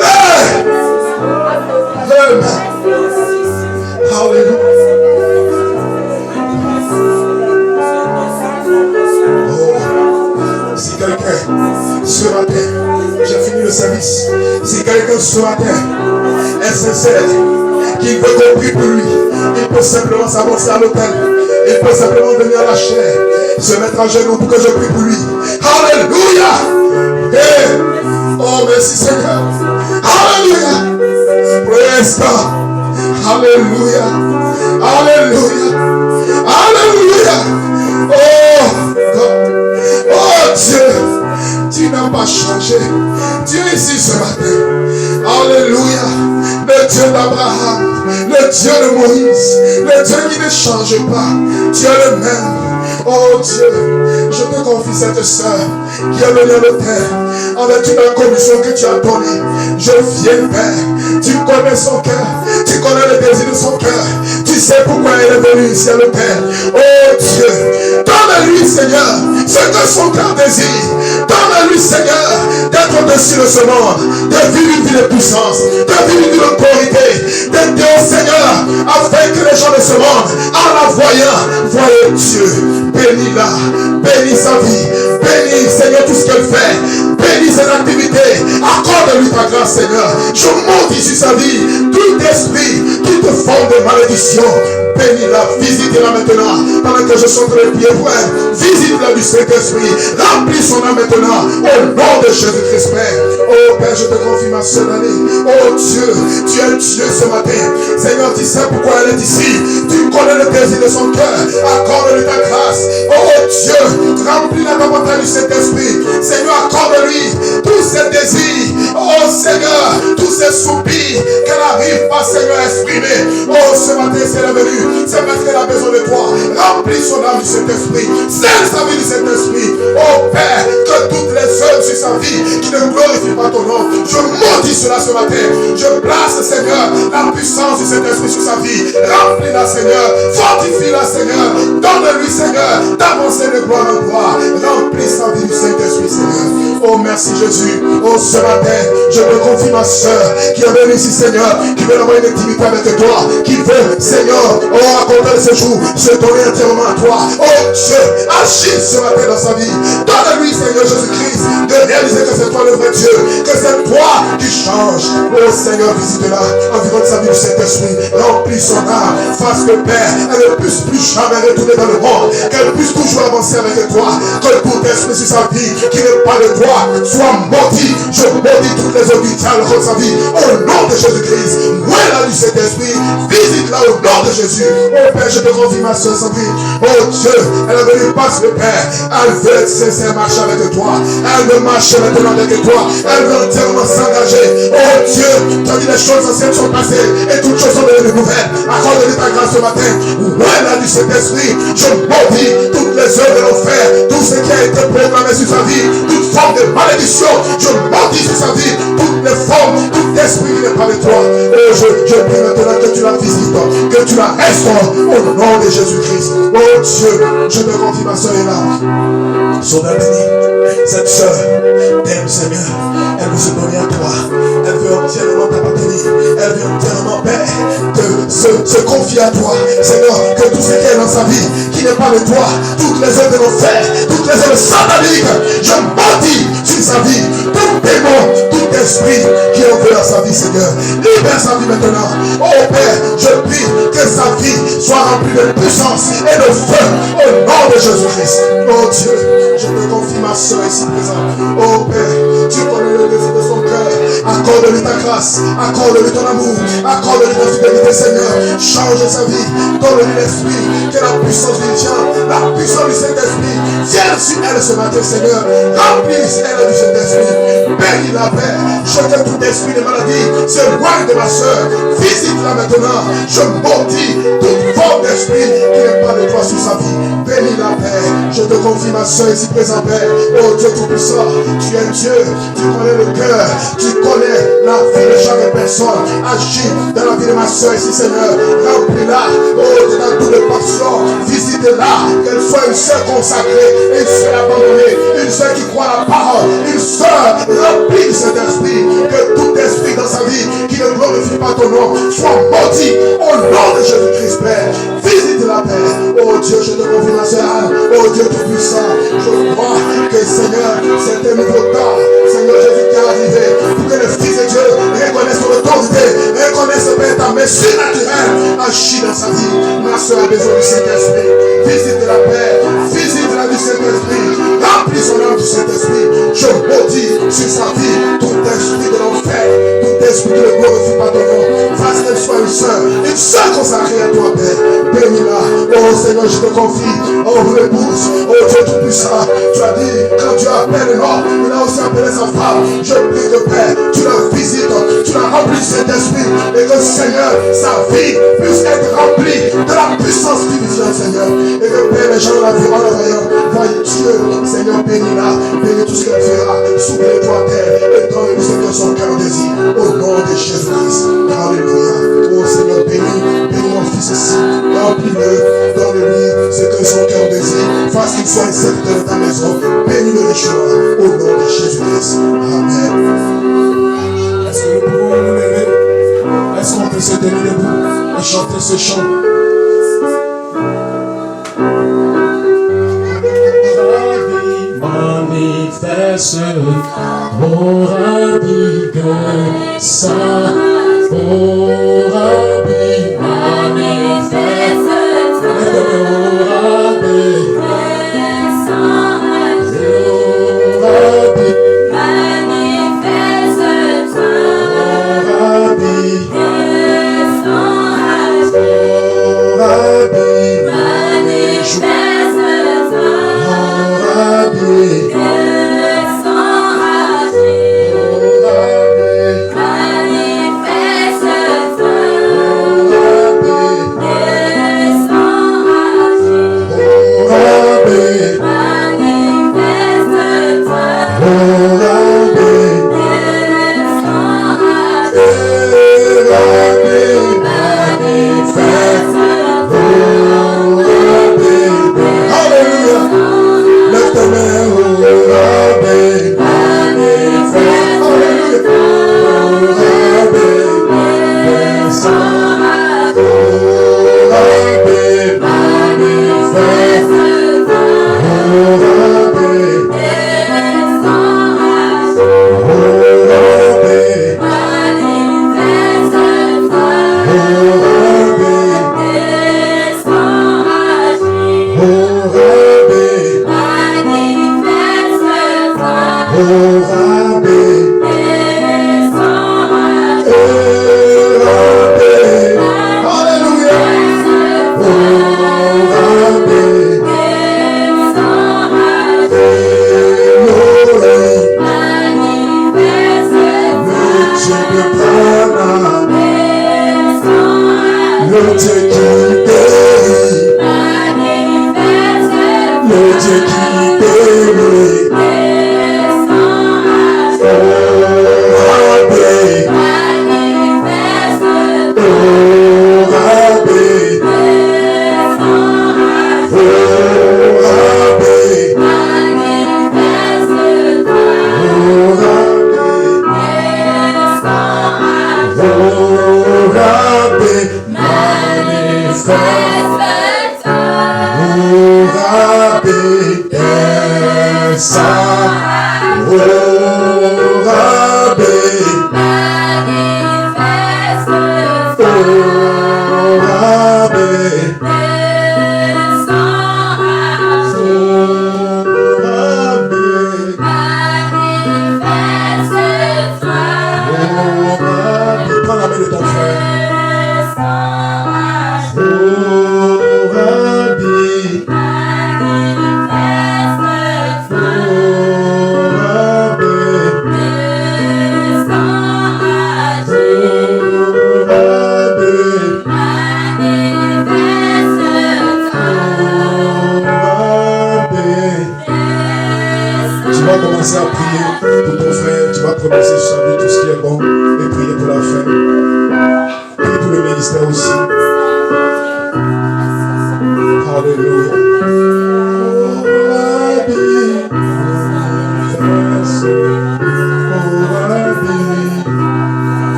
Hey! Amen. Hallelujah. Oh, si quelqu'un que ce matin est sincère, qu'il veut qu'on prie pour lui, il peut simplement s'avancer à l'autel. Il peut simplement venir à la chair, se mettre à genoux pour que je prie pour lui. Alléluia! Hey. Oh, merci Seigneur. Alléluia! Praise God. Alléluia! Alléluia! Alléluia! Oh, God. Oh, Dieu! Tu n'as pas changé. Dieu est ici ce matin. Alléluia! Le Dieu d'Abraham, le Dieu de Moïse, le Dieu qui ne change pas. Tu es le même. Oh Dieu, je te confie cette sœur qui est venue à l'autel avec toute la commission que tu as donnée. Je viens, Père. Tu connais son cœur. Tu connais le désir de son cœur. Tu sais pourquoi elle est venue ici à l'autel. Oh Dieu, donne-lui, Seigneur, ce que son cœur désire. Donne-lui, Seigneur, d'être au-dessus de ce monde, de vivre une vie de puissance, de vivre une vie d'autorité, d'être au Seigneur, afin que les gens de ce monde, en la voyant, voient Dieu. Bénis-la, bénis sa vie, bénis, Seigneur, tout ce qu'elle fait, bénis ses activités, accorde-lui ta grâce, Seigneur. Je maudis sur sa vie tout esprit qui te forme de malédiction. Bénis-la, visite-la maintenant, pendant que je chante les pieds pour elle. Visite-la du Saint-Esprit, remplis son âme maintenant, au nom de Jésus-Christ, Père. Oh Père, je te confie ma soeur Annie. Oh Dieu, tu es Dieu ce matin. Seigneur, tu sais pourquoi elle est ici. Tu connais le désir de son cœur. Accorde-lui ta grâce. Oh Dieu, remplis-la davantage du Saint-Esprit. Seigneur, accorde-lui tous ses désirs. Oh Seigneur, tous ses soupirs qu'elle n'arrive pas, Seigneur, à exprimer. Oh, ce matin, c'est la venue. C'est parce qu'elle a besoin de toi. Remplis son âme du Saint-Esprit. Scelle sa vie du Saint-Esprit. Oh Père, que toutes les œuvres sur sa vie qui ne glorifient pas ton nom, je maudis cela ce matin. Je place, Seigneur, la puissance du Saint-Esprit sur sa vie. Remplis-la, Seigneur. Fortifie-la, Seigneur. Donne-lui, Seigneur, d'avancer de gloire en gloire. Remplis sa vie du Saint-Esprit, Seigneur. Oh, merci Jésus. Oh, ce matin, je te confie ma soeur qui est venue ici, Seigneur, qui veut avoir une intimité avec toi, qui veut, Seigneur, oh, accorder ce jour, se donner entièrement à toi. Oh Dieu, agis ce matin dans sa vie. Donne-lui, Seigneur Jésus-Christ, de réaliser que c'est toi le vrai Dieu, que c'est toi qui changes. Oh Seigneur, visite-la, environne sa vie du Saint-Esprit, remplis son âme, fasse que Père, elle ne puisse plus jamais retourner dans le monde, qu'elle puisse toujours avancer avec toi, que tout esprit sur sa vie qui n'est pas de toi soit maudit. Je maudis toutes les œuvres du diable contre sa vie, au nom de Jésus-Christ. Voilà du Saint-Esprit, visite-la au nom de Jésus. Oh Père, je te confie ma soeur sa vie. Oh Dieu, elle est venue passer le Père. Elle veut cesser marcher avec toi. Elle veut marcher maintenant avec toi. Elle veut entièrement s'engager. Oh Dieu, tu as dit les choses anciennes sont passées et toutes choses sont devenues nouvelles. Accorde-lui ta grâce ce matin. Voilà du Saint-Esprit. Je maudis toutes les œuvres de l'enfer, tout ce qui a été programmé sur sa vie, toute forme de malédiction. Je maudis sur sa vie toutes les formes, tout esprit qui n'est pas de toi. Oh, je prie maintenant que tu la visites, que tu la restaures au nom de Jésus-Christ. Oh Dieu, je te confie ma soeur est là. Sauveur béni, cette soeur t'aime, Seigneur. Elle veut se donner à toi. Elle veut entièrement t'appartenir. Elle veut entièrement, Père, se confier à toi. Seigneur, que tout ce qui est dans sa vie, qui n'est pas de toi, toutes les œuvres de l'enfer, toutes les œuvres sataniques, je maudis sur sa vie. Tout démon, tout esprit qui est envers sa vie, Seigneur. Libère sa vie maintenant. Oh Père, je prie que sa vie soit remplie de puissance et de feu au nom de Jésus-Christ. Oh Dieu, je te confie ma soeur ici présente. Oh Père, tu connais le désir de son cœur. Accorde-lui ta grâce, accorde-lui ton amour, accorde-lui ta fidélité, Seigneur. Change sa vie, donne-lui l'esprit, que la puissance du diable, la puissance du Saint-Esprit vienne sur elle ce matin, Seigneur. Remplisse elle du Saint-Esprit. Bénis la paix, jette tout esprit de maladie, s'éloigne de ma soeur. Visite-la maintenant. Je maudis toute forme d'esprit qui n'est pas de toi sur sa vie. Bénis la paix. Je te confie ma soeur ici présent, Père. Oh Dieu Tout-Puissant, tu es Dieu, tu connais le cœur, tu connais la vie de chaque personne. Agis dans la vie de ma soeur ici, Seigneur. Remplis-la, oh, de ta double passion. Visite-la, qu'elle soit une soeur consacrée, une soeur abandonnée, une soeur qui croit à la parole, une soeur remplie de cet esprit. Que tout esprit dans sa vie qui ne glorifie pas ton nom soit maudit au nom de Jésus-Christ, Père. Visite la paix. Oh Dieu, je te confie ma soeur. Oh Dieu Tout-Puissant, je crois que Seigneur, c'est un nouveau temps, Seigneur Jésus qui est arrivé pour que le Fils de Dieu agis dans sa vie. Ma soeur a besoin du Saint-Esprit. Visite la paix, visite la du Saint-Esprit. Remplis son âme du Saint-Esprit. Je maudis sur sa vie tout esprit de l'enfer, tout esprit qui ne glorifie pas ton nom. Fasse qu'elle soit une sœur consacrée à toi, Père. Bénis-la. Oh Seigneur, je te confie. Oh l'épouse, oh Dieu Tout-Puissant. Tu as dit, quand tu appelles l'homme, il a aussi appelé sa femme. Je prie de Père, tu la visites, tu la remplis de cet esprit. Et que Seigneur, sa vie puisse être remplie de la puissance vivifiante, Seigneur. Et que Père, les gens de la vie en l'intérieur voient Dieu. Seigneur, bénis-la, bénis tout ce qu'elle fera. Souviens-toi d'elle et donne-lui ce que son cœur désire. Au nom de Jésus-Christ. Alléluia. Oh Seigneur, bénis mon fils ici. Remplis-le, donne-lui ce que son cœur désire. Fasse qu'il soit un serviteur de ta maison. Bénis-le les choix. Au nom de Jésus-Christ. Amen. Est-ce que nous pouvons nous lever? Est-ce qu'on peut se tenir debout et chanter ce chant? Manifeste, mon Rabbi, que ça, mon Rabbi, manifeste, mon Rabbi,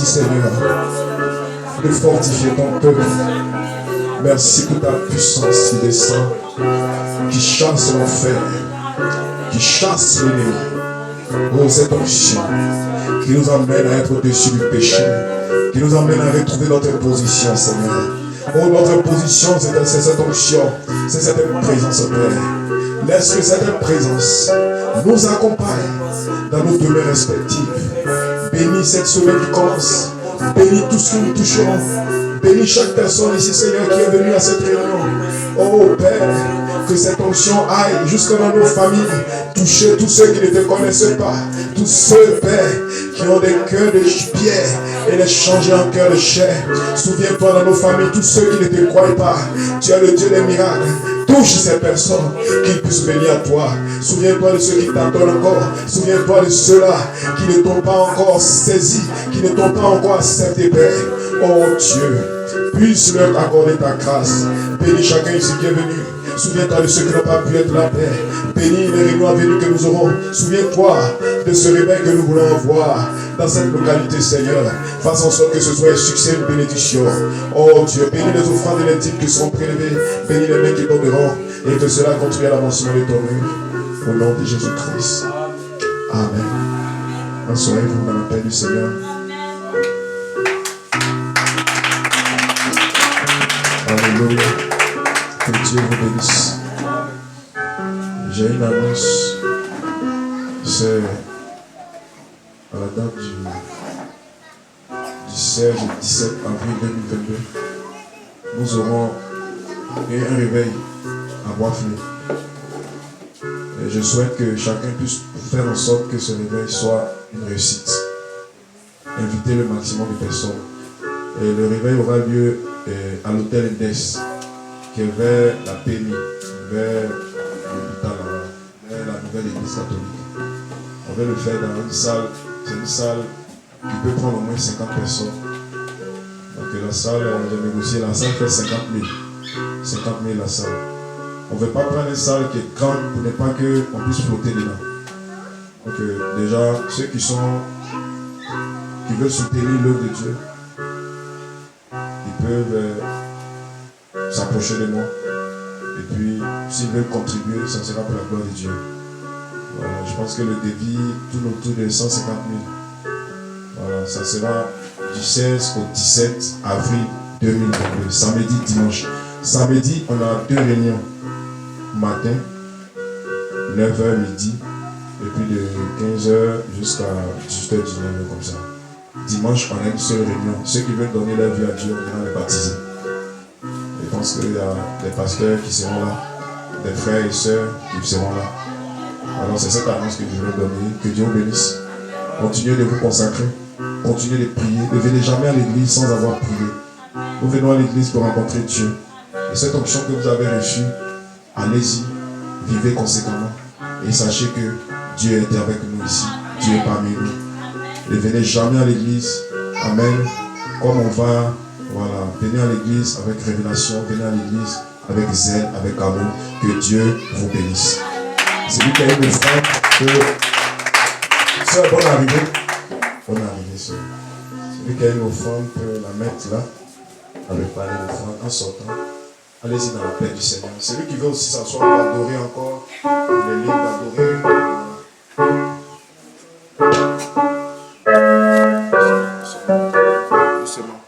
aussi, Seigneur, de fortifier ton peuple. Merci pour ta puissance qui descend, qui chasse l'enfer, qui chasse l'ennemi. Oh, cette onction qui nous amène à être au-dessus du péché, qui nous amène à retrouver notre position, Seigneur. Oh, notre position, c'est cette onction, c'est cette présence, Père. Laisse que cette présence nous accompagne dans nos demeures respectives. Bénis cette semaine qui commence. Bénis tout ce que nous toucherons. Bénis chaque personne ici, Seigneur, qui est venue à cette réunion. Oh Père, que cette onction aille jusque dans nos familles, toucher tous ceux qui ne te connaissaient pas, tous ceux, Père, qui ont des cœurs de pierre et les changer en cœur de chair. Souviens-toi dans nos familles, tous ceux qui ne te croient pas, tu es le Dieu des miracles. Touche ces personnes, qu'ils puissent venir à toi. Souviens-toi de ceux qui t'attendent encore. Souviens-toi de ceux-là qui ne t'ont pas encore saisi, qui ne t'ont pas encore accepté, Père. Oh Dieu, puisse leur accorder ta grâce. Bénis chacun ici qui est venu. Souviens-toi de ceux qui n'ont pas pu être là, Père. Bénis les réunions à venir que nous aurons. Souviens-toi de ce réveil que nous voulons avoir dans cette localité, Seigneur. Fasse en sorte que ce soit un succès, une bénédiction. Oh Dieu, bénis les offrandes et les dîmes qui seront prélevées. Bénis les mains qui donneront. Et que cela contribue à l'avancement de ton œuvre. Au nom de Jésus-Christ. Amen. Assoyez-vous dans la paix du Seigneur. Alléluia. Que Dieu vous bénisse. J'ai une annonce. C'est à la date du 16 et 17 avril 2022. Nous aurons un réveil à Bois-Flé. Et je souhaite que chacun puisse faire en sorte que ce réveil soit une réussite. Inviter le maximum de personnes. Et le réveil aura lieu à l'hôtel Indes, qui est vers la PMI, vers l'hôpital là-bas, vers la nouvelle église catholique. On va le faire dans une salle, c'est une salle qui peut prendre au moins 50 personnes. Donc la salle, j'ai négocié, la salle fait 50 000. 50 000 la salle. On ne veut pas prendre une salle qui est grande pour ne pas qu'on puisse flotter dedans. Donc déjà, ceux qui veulent soutenir l'œuvre de Dieu, ils peuvent s'approcher de moi. Et puis, s'ils veulent contribuer, ça sera pour la gloire de Dieu. Voilà, je pense que le débit tourne autour de 150 000. Voilà, ça sera du 16 au 17 avril 2022, samedi, dimanche. Samedi, on a 2 réunions. Matin, 9h midi, et puis de 15h jusqu'à 18h, 19h comme ça. Dimanche, on a une seule réunion. Ceux qui veulent donner leur vie à Dieu, on ira les baptiser. Je pense qu'il y a des pasteurs qui seront là, des frères et sœurs qui seront là. Alors c'est cette annonce que je veux donner. Que Dieu vous bénisse. Continuez de vous consacrer. Continuez de prier. Ne venez jamais à l'église sans avoir prié. Nous venons à l'église pour rencontrer Dieu. Et cette option que vous avez reçue, allez-y, vivez conséquemment. Et sachez que Dieu est avec nous ici. Dieu est parmi nous. Ne venez jamais à l'église. Amen. Comme on va, voilà, venez à l'église avec révélation. Venez à l'église avec zèle, avec amour. Que Dieu vous bénisse. C'est lui qui a eu le frère que... Sœur, bonne arrivée. Bonne arrivée, sœur. C'est lui qui a eu l'offrande peut la mettre là. Avec pas l'offrande en sortant. Allez-y dans la paix du Seigneur. C'est lui qui veut aussi s'asseoir pour adorer encore. Les livres d'adorer. Doucement.